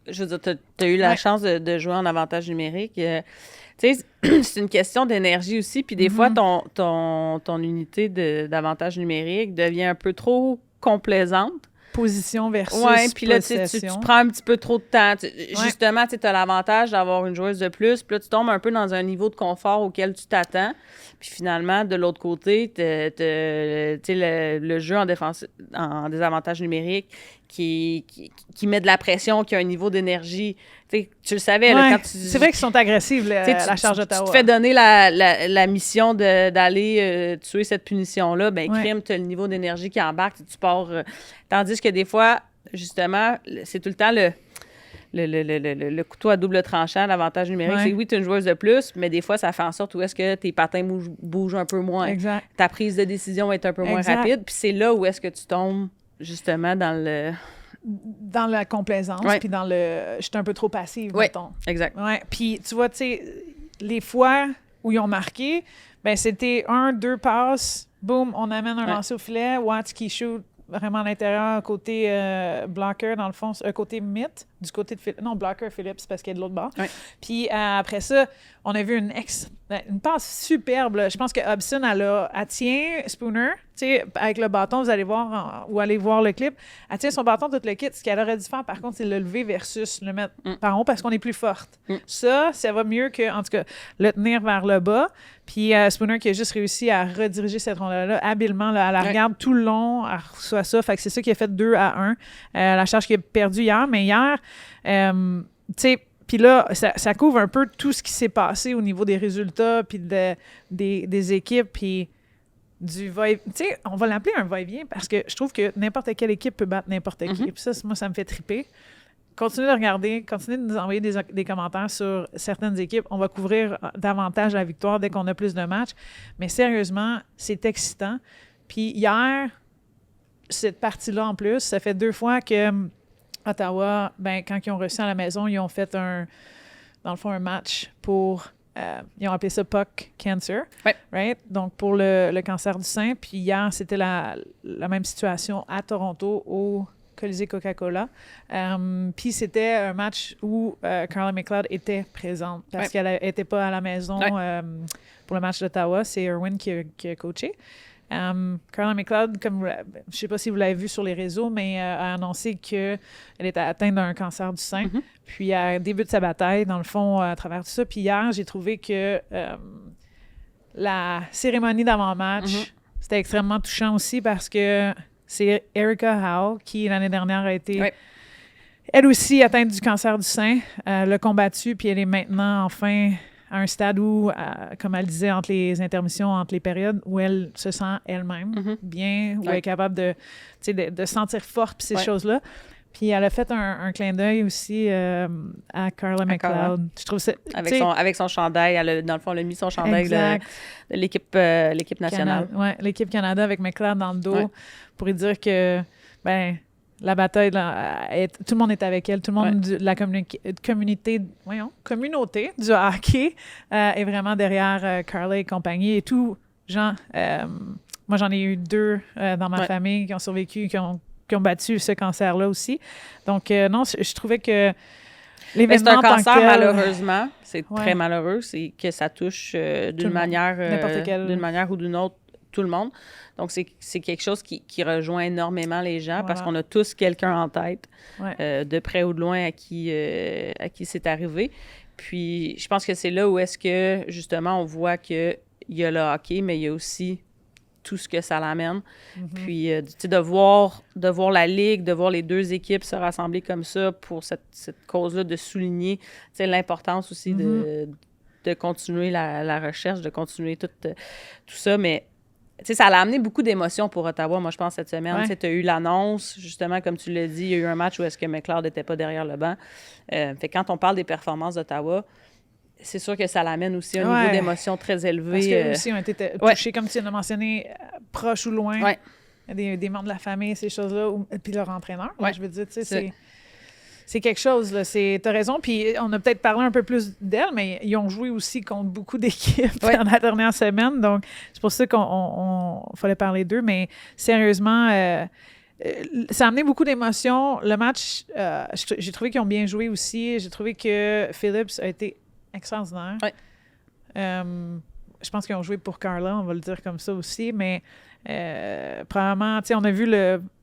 je veux dire, tu as eu la chance de jouer en avantage numérique. Tu sais, c'est une question d'énergie aussi. Puis des fois, ton unité d'avantage numérique devient un peu trop complaisante. Position versus puis là, tu prends un petit peu trop de temps. Justement, tu as l'avantage d'avoir une joueuse de plus. Puis là, tu tombes un peu dans un niveau de confort auquel tu t'attends. Puis finalement, de l'autre côté, le jeu en désavantage numérique qui met de la pression, qui a un niveau d'énergie. Tu le savais, là, quand tu... C'est vrai qu'ils sont agressifs, la charge d'Ottawa. Tu te fais donner la mission d'aller tuer cette punition-là, ben crime, tu as le niveau d'énergie qui embarque, tu pars... tandis que des fois, justement, c'est tout le temps le couteau à double tranchant, l'avantage numérique. C'est oui, tu es une joueuse de plus, mais des fois, ça fait en sorte où est-ce que tes patins bougent un peu moins. Exact. Ta prise de décision est un peu moins rapide, puis c'est là où est-ce que tu tombes, justement, dans la complaisance, puis dans le... J'étais un peu trop passive, mettons. Exact. Puis, tu vois, tu sais, les fois où ils ont marqué, ben c'était 1-2 passes, boum, on amène un lancer au filet, Watts qui shoot vraiment à l'intérieur, côté blocker, dans le fond, côté mythe, du côté de Philippe. Non, blocker, Philippe, c'est parce qu'il est de l'autre bord. Puis après ça, on a vu une passe superbe. Là. Je pense que Hobson, elle tient Spooner, tu sais, avec le bâton, vous allez voir, ou allez voir le clip, elle tient son bâton tout le kit. Ce qu'elle aurait dû faire, par contre, c'est le lever versus le mettre par haut parce qu'on est plus forte. Ça va mieux que, en tout cas, le tenir vers le bas. Puis Spooner qui a juste réussi à rediriger cette rondelle-là habilement. Là, elle la regarde tout le long, elle reçoit ça. Fait que c'est ça qui a fait 2-1. La charge qui a perdu hier. Mais hier, tu sais, puis là, ça couvre un peu tout ce qui s'est passé au niveau des résultats, puis des équipes, puis du va-et-vient. Tu sais, on va l'appeler un va-et-vient parce que je trouve que n'importe quelle équipe peut battre n'importe qui. Puis ça, moi, ça me fait triper. Continuez de regarder, continuez de nous envoyer des commentaires sur certaines équipes. On va couvrir davantage la victoire dès qu'on a plus de matchs. Mais sérieusement, c'est excitant. Puis hier, cette partie-là en plus, ça fait 2 fois que Ottawa, ben, quand ils ont reçu à la maison, ils ont fait dans le fond, un match pour ils ont appelé ça puck cancer, Ouais. right? Donc, pour le cancer du sein. Puis hier, c'était la même situation à Toronto, au Colisée Coca-Cola. Puis c'était un match où Carla McLeod était présente parce qu'elle n'était pas à la maison pour le match d'Ottawa. C'est Irwin qui a coaché. Carla McLeod, je ne sais pas si vous l'avez vu sur les réseaux, mais a annoncé qu'elle était atteinte d'un cancer du sein. Mm-hmm. Puis elle débute sa bataille, dans le fond, à travers tout ça. Puis hier, j'ai trouvé que la cérémonie d'avant-match, c'était extrêmement touchant aussi parce que c'est Erica Howe qui, l'année dernière, a été, elle aussi, atteinte du cancer du sein. Elle l'a combattu, puis elle est maintenant, enfin, à un stade où, comme elle disait, entre les intermissions, entre les périodes, où elle se sent elle-même bien, où elle est capable de se sentir forte, puis ces choses-là. Puis elle a fait un clin d'œil aussi à Carla McLeod. Je trouve ça... Avec son chandail, dans le fond, elle a mis son chandail de l'équipe nationale. Oui, l'équipe Canada avec McLeod dans le dos pour lui dire que, la bataille, tout le monde est avec elle, tout le monde de la communauté du hockey est vraiment derrière Carla et compagnie. Et tout, moi j'en ai eu 2 dans ma famille qui ont survécu, qui ont battu ce cancer-là aussi. Donc, non, je trouvais que l'événement c'est un en tant cancer, que tel, malheureusement. C'est très malheureux. C'est que ça touche d'une manière ou d'une autre tout le monde. Donc, c'est quelque chose qui rejoint énormément les gens parce qu'on a tous quelqu'un en tête, de près ou de loin, à qui c'est arrivé. Puis, je pense que c'est là où est-ce que, justement, on voit qu'il y a le hockey, mais il y a aussi tout ce que ça l'amène. Puis, de voir la Ligue, de voir les 2 équipes se rassembler comme ça pour cette cause-là, de souligner l'importance aussi de continuer la recherche, de continuer tout ça. Mais, ça a amené beaucoup d'émotions pour Ottawa, moi, je pense, cette semaine. Tu as eu l'annonce, justement, comme tu l'as dit, il y a eu un match où est-ce que McLeod n'était pas derrière le banc. Fait quand on parle des performances d'Ottawa, c'est sûr que ça l'amène aussi à un niveau d'émotion très élevé. Parce qu'eux aussi ont été touchés, comme tu l'as mentionné, proches ou loin. Des membres de la famille, ces choses-là, puis leur entraîneur. Je veux dire, tu sais, c'est quelque chose, là. T'as raison, puis on a peut-être parlé un peu plus d'elle, mais ils ont joué aussi contre beaucoup d'équipes dans la dernière semaine, donc c'est pour ça qu'on fallait parler d'eux, mais sérieusement... ça a amené beaucoup d'émotions. Le match, j'ai trouvé qu'ils ont bien joué aussi. J'ai trouvé que Phillips a été extraordinaire. Je pense qu'ils ont joué pour Carla, on va le dire comme ça aussi, mais probablement, tu sais, on a vu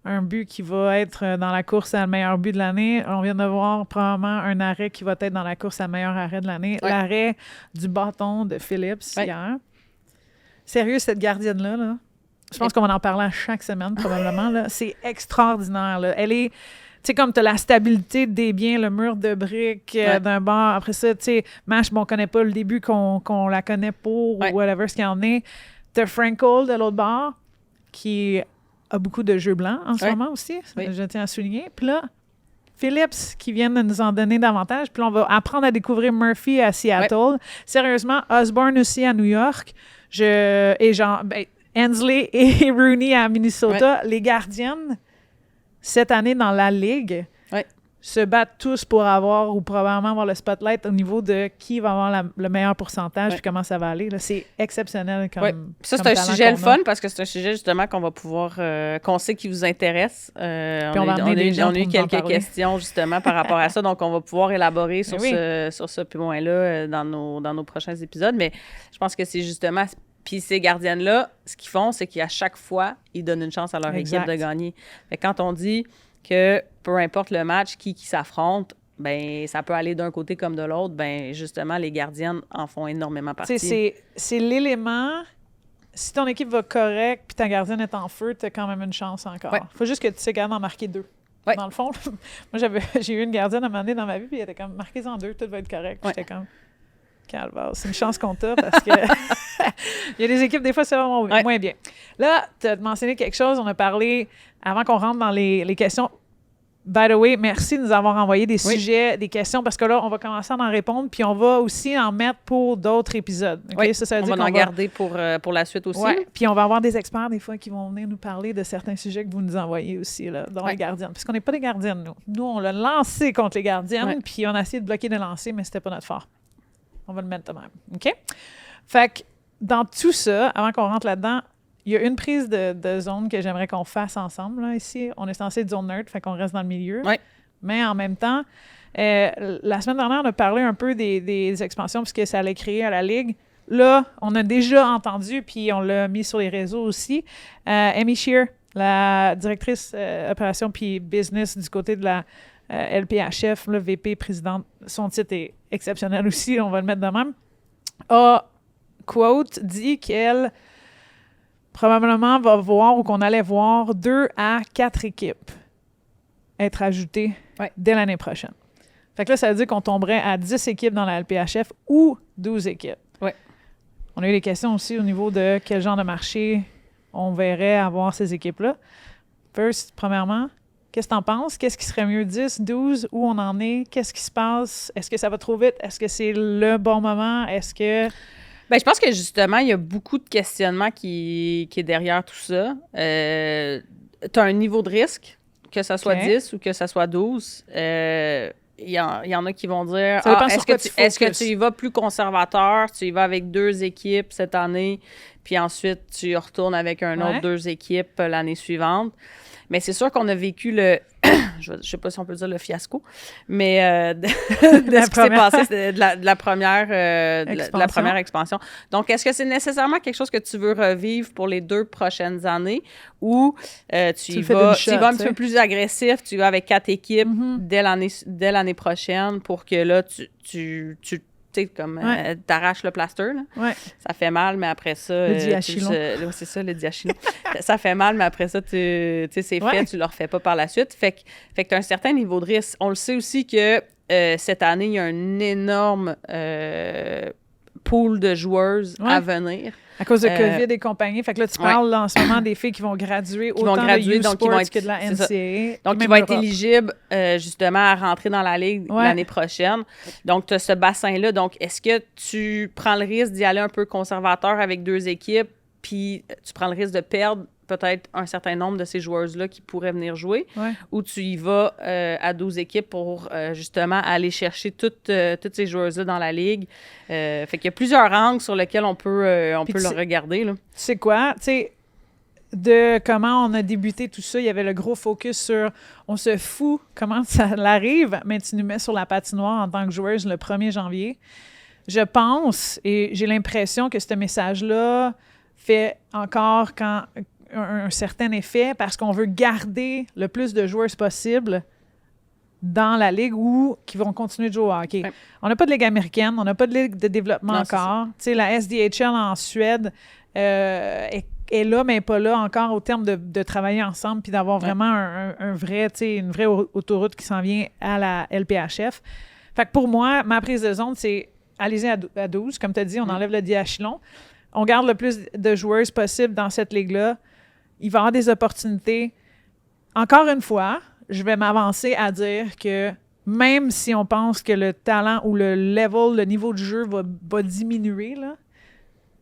un but qui va être dans la course à le meilleur but de l'année. On vient de voir probablement un arrêt qui va être dans la course à meilleur arrêt de l'année. L'arrêt du bâton de Phillips hier. Sérieux, cette gardienne-là, là, je pense qu'on va en parler à chaque semaine, probablement. Là. C'est extraordinaire. Là. Elle est... Tu sais, comme tu as la stabilité des biens, le mur de briques d'un bord. Après ça, tu sais, Mash, bon, on connaît pas le début qu'on la connaît pour ou whatever ce qu'il en est. Tu as Frankel de l'autre bord qui a beaucoup de jeux blancs en ce moment aussi. Je tiens à souligner. Puis là, Phillips qui vient de nous en donner davantage. Puis là, on va apprendre à découvrir Murphy à Seattle. Sérieusement, Osborne aussi à New York. Hensley et Rooney à Minnesota. Les gardiennes, cette année dans la Ligue, se battent tous pour avoir ou probablement avoir le spotlight au niveau de qui va avoir le meilleur pourcentage et comment ça va aller. Là, c'est exceptionnel comme ça, c'est un sujet le fun parce que c'est un sujet justement qu'on va pouvoir... qu'on sait qui vous intéresse. On a eu quelques questions justement par rapport à ça, donc on va pouvoir élaborer sur ce point-là dans nos prochains épisodes. Mais je pense que c'est justement... Puis ces gardiennes-là, ce qu'ils font, c'est qu'à chaque fois, ils donnent une chance à leur équipe de gagner. Fait que quand on dit que peu importe le match, qui s'affronte, ben ça peut aller d'un côté comme de l'autre, ben justement, les gardiennes en font énormément partie. C'est l'élément... Si ton équipe va correct puis ta gardienne est en feu, tu as quand même une chance encore. Faut juste que tu sais quand même en marquer 2. Dans le fond, moi, j'ai eu une gardienne à un moment donné dans ma vie puis elle était comme, marquez en 2, tout va être correct. J'étais comme... Calvaire, c'est une chance qu'on t'a parce que il y a des équipes, des fois, c'est vraiment moins bien. Là, tu as mentionné quelque chose, on a parlé, avant qu'on rentre dans les questions. By the way, merci de nous avoir envoyé des sujets, des questions, parce que là, on va commencer à en répondre, puis on va aussi en mettre pour d'autres épisodes. Okay? Ça veut dire on va en garder pour la suite aussi. Puis on va avoir des experts, des fois, qui vont venir nous parler de certains sujets que vous nous envoyez aussi, là, dont les gardiennes. Parce qu'on n'est pas des gardiennes, nous. Nous, on l'a lancé contre les gardiennes, puis on a essayé de bloquer le lancer, mais c'était pas notre fort. On va le mettre de même. OK? Fait que dans tout ça, avant qu'on rentre là-dedans, il y a une prise de zone que j'aimerais qu'on fasse ensemble, là, ici. On est censé être zone neutre, fait qu'on reste dans le milieu. Ouais. Mais en même temps, la semaine dernière, on a parlé un peu des expansions puisque ça allait créer à la Ligue. Là, on a déjà entendu, puis on l'a mis sur les réseaux aussi. Amy Shear, la directrice opération puis business du côté de la LPHF, le VP présidente, son titre est exceptionnel aussi, on va le mettre de même, a, quote, dit qu'elle probablement va voir ou qu'on allait voir 2 à 4 équipes être ajoutées dès l'année prochaine. Fait que là, ça veut dire qu'on tomberait à 10 équipes dans la LPHF ou 12 équipes. Ouais. On a eu des questions aussi au niveau de quel genre de marché on verrait avoir ces équipes-là. First, premièrement, qu'est-ce que tu en penses? Qu'est-ce qui serait mieux, 10, 12? Où on en est? Qu'est-ce qui se passe? Est-ce que ça va trop vite? Est-ce que c'est le bon moment? Est-ce que... Ben, je pense que justement, il y a beaucoup de questionnements qui est derrière tout ça. Tu as un niveau de risque, que ça soit 10 ou que ça soit 12. Il y en a qui vont dire est-ce que tu y vas plus conservateur, tu y vas avec 2 équipes cette année, puis ensuite tu retournes avec un autre 2 équipes l'année suivante. Mais c'est sûr qu'on a vécu je sais pas si on peut dire le fiasco, mais de ce qui s'est passé de la première expansion. Donc, est-ce que c'est nécessairement quelque chose que tu veux revivre pour les 2 prochaines années ou tu y vas un petit peu plus agressif, tu y vas avec 4 équipes dès l'année prochaine pour que là, tu sais, comme t'arraches le plaster, là. Ouais. Ça fait mal, mais après ça... Le diachylon. C'est ça, le diachylon. Ça fait mal, mais après ça, c'est fait, tu le refais pas par la suite. Fait que tu as un certain niveau de risque. On le sait aussi que cette année, il y a un énorme pool de joueuses à venir. À cause de COVID et compagnie. Fait que là, tu parles là, en ce moment des filles qui vont graduer autant de U-Sports que de la NCAA. Donc, ils vont être éligibles justement à rentrer dans la Ligue l'année prochaine. Donc, tu as ce bassin-là. Donc, est-ce que tu prends le risque d'y aller un peu conservateur avec 2 équipes, puis tu prends le risque de perdre peut-être un certain nombre de ces joueuses-là qui pourraient venir jouer, ou tu y vas à 12 équipes pour justement aller chercher toutes ces joueuses-là dans la Ligue. Fait qu'il y a plusieurs angles sur lesquels on peut le regarder. Tu sais quoi? Tu sais, de comment on a débuté tout ça, il y avait le gros focus sur on se fout comment ça arrive, mais tu nous mets sur la patinoire en tant que joueuse le 1er janvier. Je pense, et j'ai l'impression que ce message-là fait encore un certain effet parce qu'on veut garder le plus de joueurs possible dans la Ligue ou qui vont continuer de jouer au hockey. Ouais. On n'a pas de Ligue américaine, on n'a pas de Ligue de développement encore. Tu sais, la SDHL en Suède est là, mais pas là encore au terme de travailler ensemble puis d'avoir vraiment un vrai, tu sais, une vraie autoroute qui s'en vient à la LPHF. Fait que pour moi, ma prise de zone, c'est allez-y à 12. Comme tu as dit, on enlève le diachylon. On garde le plus de joueuses possible dans cette ligue-là. Il va y avoir des opportunités. Encore une fois, je vais m'avancer à dire que même si on pense que le talent ou le level, le niveau de jeu va diminuer, là,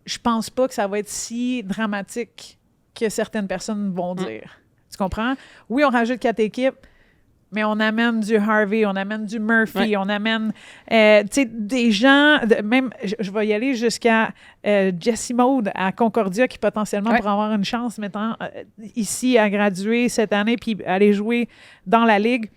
je pense pas que ça va être si dramatique que certaines personnes vont dire. Tu comprends? Oui, on rajoute 4 équipes, mais on amène du Harvey, on amène du Murphy, on amène des gens, même, je vais y aller jusqu'à Jessie Maude à Concordia qui potentiellement pourrait avoir une chance maintenant ici à graduer cette année puis aller jouer dans la Ligue.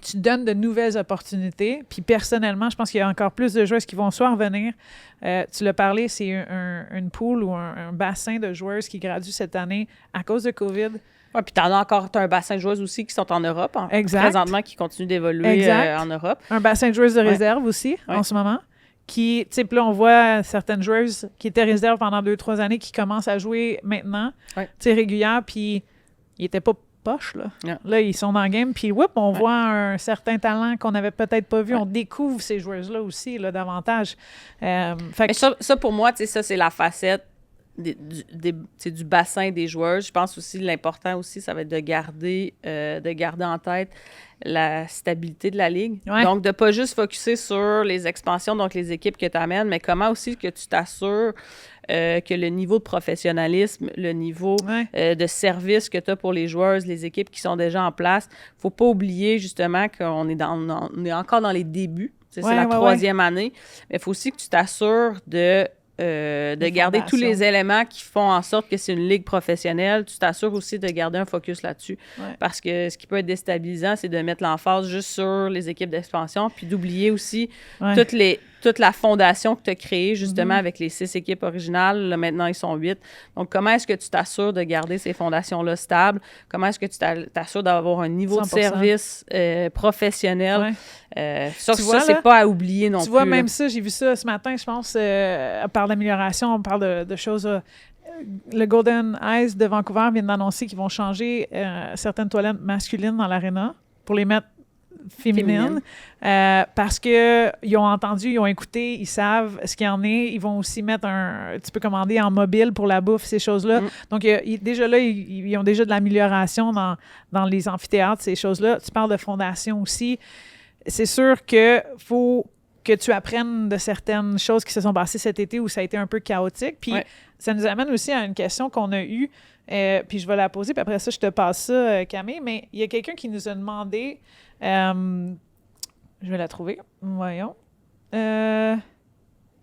Tu donnes de nouvelles opportunités. Puis personnellement, je pense qu'il y a encore plus de joueuses qui vont soit revenir. Tu l'as parlé, c'est une pool ou un bassin de joueuses qui graduent cette année à cause de COVID. Oui, puis t'as un bassin de joueuses aussi qui sont en Europe, présentement, qui continuent d'évoluer en Europe. Un bassin de joueuses de réserve aussi, en ce moment. Qui, tu sais, là, on voit certaines joueuses qui étaient réserves pendant 2-3 années qui commencent à jouer maintenant, tu sais, régulières, puis ils n'étaient pas poches, là. Yeah. Là, ils sont dans le game, puis on voit un certain talent qu'on n'avait peut-être pas vu. On découvre ces joueuses-là aussi, là, davantage. Mais ça, pour moi, tu sais, ça, c'est la facette du bassin des joueurs. Je pense aussi, l'important aussi, ça va être de garder en tête la stabilité de la Ligue. Ouais. Donc, de ne pas juste focusser sur les expansions, donc les équipes que tu amènes, mais comment aussi que tu t'assures que le niveau de professionnalisme, le niveau de service que tu as pour les joueurs, les équipes qui sont déjà en place. Il ne faut pas oublier justement qu'on est, on est encore dans les débuts. C'est la troisième année. Mais il faut aussi que tu t'assures de garder tous les éléments qui font en sorte que c'est une ligue professionnelle. Tu t'assures aussi de garder un focus là-dessus. Ouais. Parce que ce qui peut être déstabilisant, c'est de mettre l'emphase juste sur les équipes d'expansion, puis d'oublier aussi toute la fondation que tu as créée, justement, avec les 6 équipes originales. Là, maintenant, ils sont 8. Donc, comment est-ce que tu t'assures de garder ces fondations-là stables? Comment est-ce que tu t'assures d'avoir un niveau 100%. De service professionnel? Ça, c'est pas à oublier non plus. Tu vois, même ça, j'ai vu ça ce matin, je pense, on parle d'amélioration, on parle de choses... le Golden Eyes de Vancouver vient d'annoncer qu'ils vont changer certaines toilettes masculines dans l'aréna pour les mettre féminines. Parce qu'ils ont entendu, ils ont écouté, ils savent ce qu'il y en est. Ils vont aussi mettre tu peux commander en mobile pour la bouffe, ces choses-là. Donc, déjà là, ils ont déjà de l'amélioration dans les amphithéâtres, ces choses-là. Tu parles de fondation aussi. C'est sûr qu'il faut que tu apprennes de certaines choses qui se sont passées cet été où ça a été un peu chaotique. Puis ça nous amène aussi à une question qu'on a eue, puis je vais la poser, puis après ça, je te passe ça, Camille. Mais il y a quelqu'un qui nous a demandé... je vais la trouver. Voyons.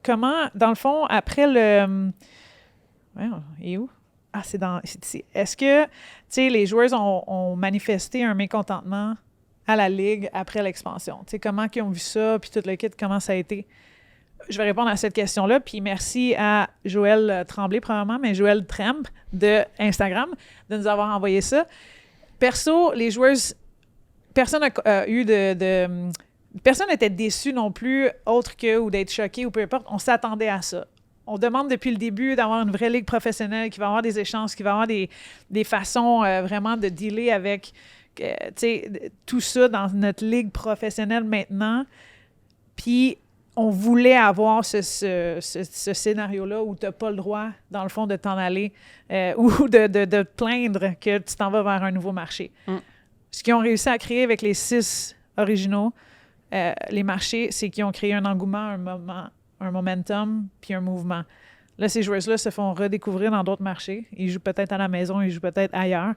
Comment, dans le fond, après le... Voyons, et où? Ah, c'est ici. Est-ce que, tu sais, les joueurs ont manifesté un mécontentement à la Ligue après l'expansion? Tu sais, comment ils ont vu ça, puis tout le kit, comment ça a été? Je vais répondre à cette question-là, puis merci à Joël Tremblay, probablement, mais Joël Tremp de Instagram, de nous avoir envoyé ça. Perso, les joueurs... Personne n'a eu personne n'était déçu non plus, autre que, ou d'être choqué, ou peu importe. On s'attendait à ça. On demande depuis le début d'avoir une vraie ligue professionnelle qui va avoir des échanges, qui va avoir des façons vraiment de dealer avec tout ça dans notre ligue professionnelle maintenant. Puis, on voulait avoir ce scénario-là où tu n'as pas le droit, dans le fond, de t'en aller ou de te plaindre que tu t'en vas vers un nouveau marché. Ce qu'ils ont réussi à créer avec les 6 originaux, les marchés, c'est qu'ils ont créé un engouement, un momentum, puis un mouvement. Là, ces joueurs-là se font redécouvrir dans d'autres marchés. Ils jouent peut-être à la maison, ils jouent peut-être ailleurs.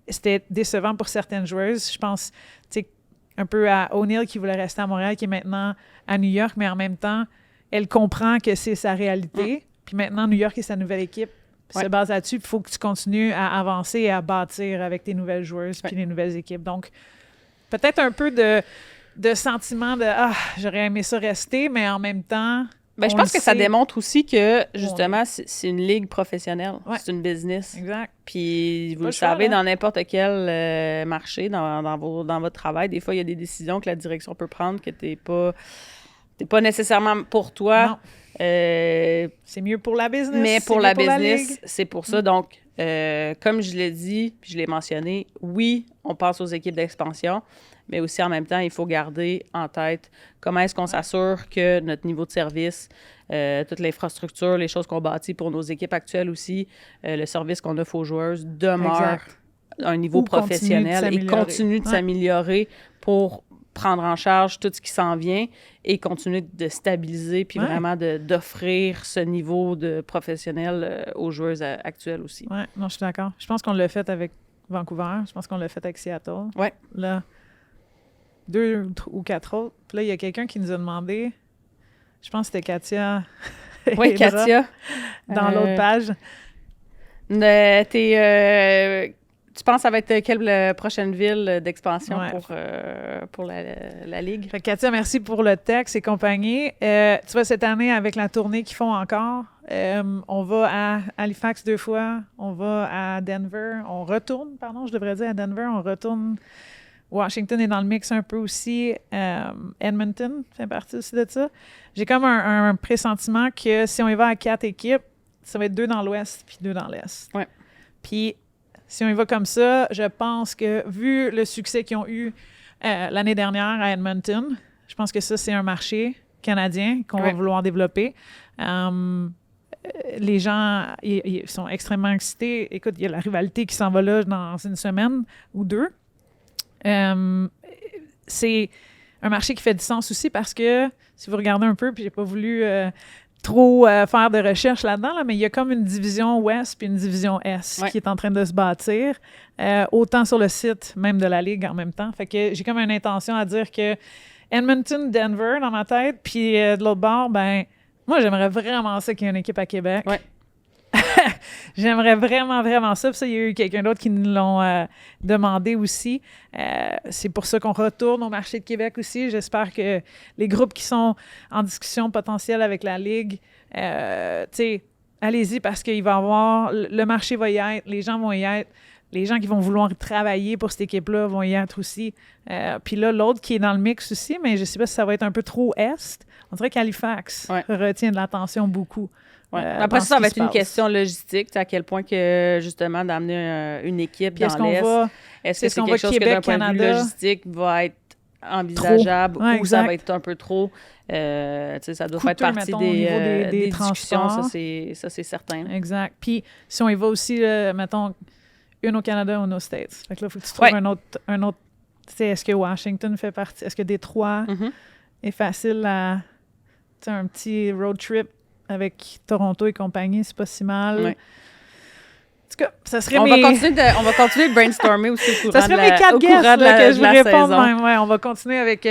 C'était décevant pour certaines joueuses. Je pense, tu sais, un peu à O'Neill qui voulait rester à Montréal, qui est maintenant à New York, mais en même temps, elle comprend que c'est sa réalité. Puis maintenant, New York est sa nouvelle équipe. Se base là-dessus, il faut que tu continues à avancer et à bâtir avec tes nouvelles joueuses puis les nouvelles équipes. Donc, peut-être un peu de sentiment de « Ah, j'aurais aimé ça rester », mais en même temps... je pense que ça démontre aussi que, justement, c'est une ligue professionnelle. C'est une business. Exact. Puis, vous le savez, dans n'importe quel marché, dans votre travail, des fois, il y a des décisions que la direction peut prendre que t'es pas nécessairement pour toi. Non. C'est mieux pour la business. Mais pour la business, c'est pour ça. Donc, comme je l'ai dit, puis je l'ai mentionné, oui, on pense aux équipes d'expansion, mais aussi en même temps, il faut garder en tête comment est-ce qu'on s'assure que notre niveau de service, toute l'infrastructure, les choses qu'on bâtit pour nos équipes actuelles aussi, le service qu'on offre aux joueuses demeure à un niveau professionnel et continue de s'améliorer pour prendre en charge tout ce qui s'en vient et continuer de stabiliser puis vraiment d'offrir ce niveau de professionnel aux joueuses actuelles aussi. Oui, non, je suis d'accord. Je pense qu'on l'a fait avec Vancouver. Je pense qu'on l'a fait avec Seattle. Oui. Là, 2 ou 4 autres. Puis là, il y a quelqu'un qui nous a demandé, je pense que c'était Katia. Oui, Katia. Dans l'autre page. Tu penses que ça va être quelle prochaine ville d'expansion pour la Ligue? Fait que Katia, merci pour le texte et compagnie. Tu vois, cette année, avec la tournée qu'ils font encore, on va à Halifax 2 fois, on va à Denver, on retourne à Denver, on retourne... Washington est dans le mix un peu aussi. Edmonton fait partie aussi de ça. J'ai comme un pressentiment que si on y va à 4 équipes, ça va être 2 dans l'Ouest puis 2 dans l'Est. Ouais. Puis, si on y va comme ça, je pense que, vu le succès qu'ils ont eu l'année dernière à Edmonton, je pense que ça, c'est un marché canadien qu'on va vouloir développer. les gens ils sont extrêmement excités. Écoute, il y a la rivalité qui s'en va là dans une semaine ou deux. C'est un marché qui fait du sens aussi parce que, si vous regardez un peu, puis j'ai pas voulu trop faire de recherche là-dedans, là, mais il y a comme une division Ouest puis une division Est qui est en train de se bâtir, autant sur le site même de la Ligue en même temps. Fait que j'ai comme une intention à dire que Edmonton, Denver dans ma tête, puis de l'autre bord, ben moi, j'aimerais vraiment ça qu'il y ait une équipe à Québec. Ouais. J'aimerais vraiment, vraiment ça. Puis ça, il y a eu quelqu'un d'autre qui nous l'ont demandé aussi. C'est pour ça qu'on retourne au marché de Québec aussi. J'espère que les groupes qui sont en discussion potentielle avec la Ligue, tu sais, allez-y parce qu'il va y avoir... Le marché va y être, les gens vont y être. Les gens qui vont vouloir travailler pour cette équipe-là vont y être aussi. Puis là, l'autre qui est dans le mix aussi, mais je ne sais pas si ça va être un peu trop Est. On dirait qu'Halifax retient de l'attention beaucoup. Ouais. Après ça va être une question logistique, à quel point que, justement, d'amener une équipe dans l'Est. Est-ce que c'est quelque chose que, d'un point de vue logistique, va être envisageable ou ça va être un peu trop... ça doit faire partie des discussions, ça c'est certain. Exact. Puis si on y va aussi, mettons, une au Canada, une aux States. Fait que là, il faut que tu trouves un autre tu sais, est-ce que Washington fait partie? Est-ce que Détroit est facile à... Tu sais, un petit road trip avec Toronto et compagnie, c'est pas si mal. Ouais. En tout cas, ça serait on va continuer de brainstormer aussi au courant ça serait de mes 4 guests que je vous réponds même. Ouais, on va continuer avec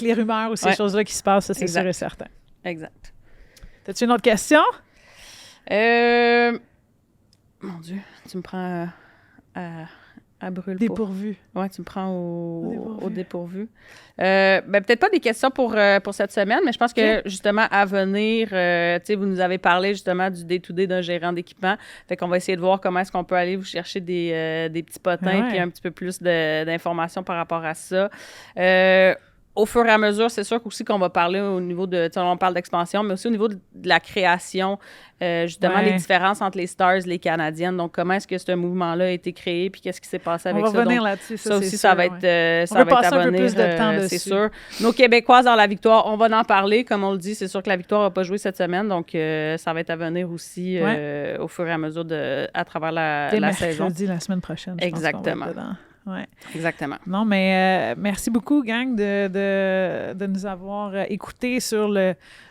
les rumeurs ou ces choses-là qui se passent, ça, c'est sûr et certain. Exact. T'as-tu une autre question? Mon Dieu, tu me prends à brûle. Dépourvu. Oui, tu me prends au dépourvu. Peut-être pas des questions pour cette semaine, mais je pense que, justement, à venir, vous nous avez parlé, justement, du day-to-day d'un gérant d'équipement. Fait qu'on va essayer de voir comment est-ce qu'on peut aller vous chercher des petits potins puis un petit peu plus d'informations par rapport à ça. Au fur et à mesure, c'est sûr qu'aussi qu'on va parler au niveau de... On parle d'expansion, mais aussi au niveau de la création, justement, les différences entre les Stars, les Canadiennes. Donc, comment est-ce que ce mouvement-là a été créé, puis qu'est-ce qui s'est passé avec ça? On va revenir là-dessus, ça aussi, ça va être ça va être à venir, un peu plus de temps dessus. C'est sûr. Nos Québécoises dans la victoire, on va en parler. Comme on le dit, c'est sûr que la victoire n'a pas joué cette semaine, donc ça va être à venir aussi au fur et à mesure à travers la saison. Mercredi, la semaine prochaine. Exactement. Ouais. Exactement. Non, mais merci beaucoup, gang, de nous avoir écoutés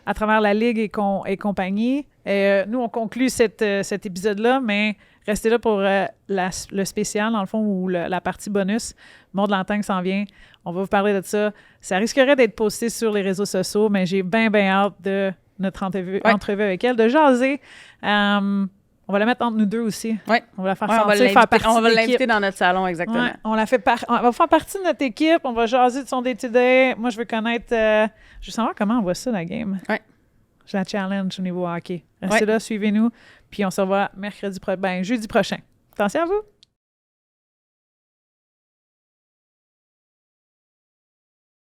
à travers la Ligue et compagnie. Nous, on conclut cet épisode-là, mais restez là pour le spécial, dans le fond, ou la partie bonus. Mont de l'Entang s'en vient. On va vous parler de ça. Ça risquerait d'être posté sur les réseaux sociaux, mais j'ai bien hâte de notre entrevue avec elle, de jaser. On va la mettre entre nous deux aussi. Oui. On va la faire sentir, faire partie de l'équipe. On va l'inviter dans notre salon, exactement. Ouais, on va faire partie de notre équipe. On va jaser de son day-to-day. Moi, je veux connaître... je veux savoir comment on voit ça, la game. Oui. Je la challenge au niveau hockey. Restez là, suivez-nous. Puis on se revoit jeudi prochain. Attention à vous!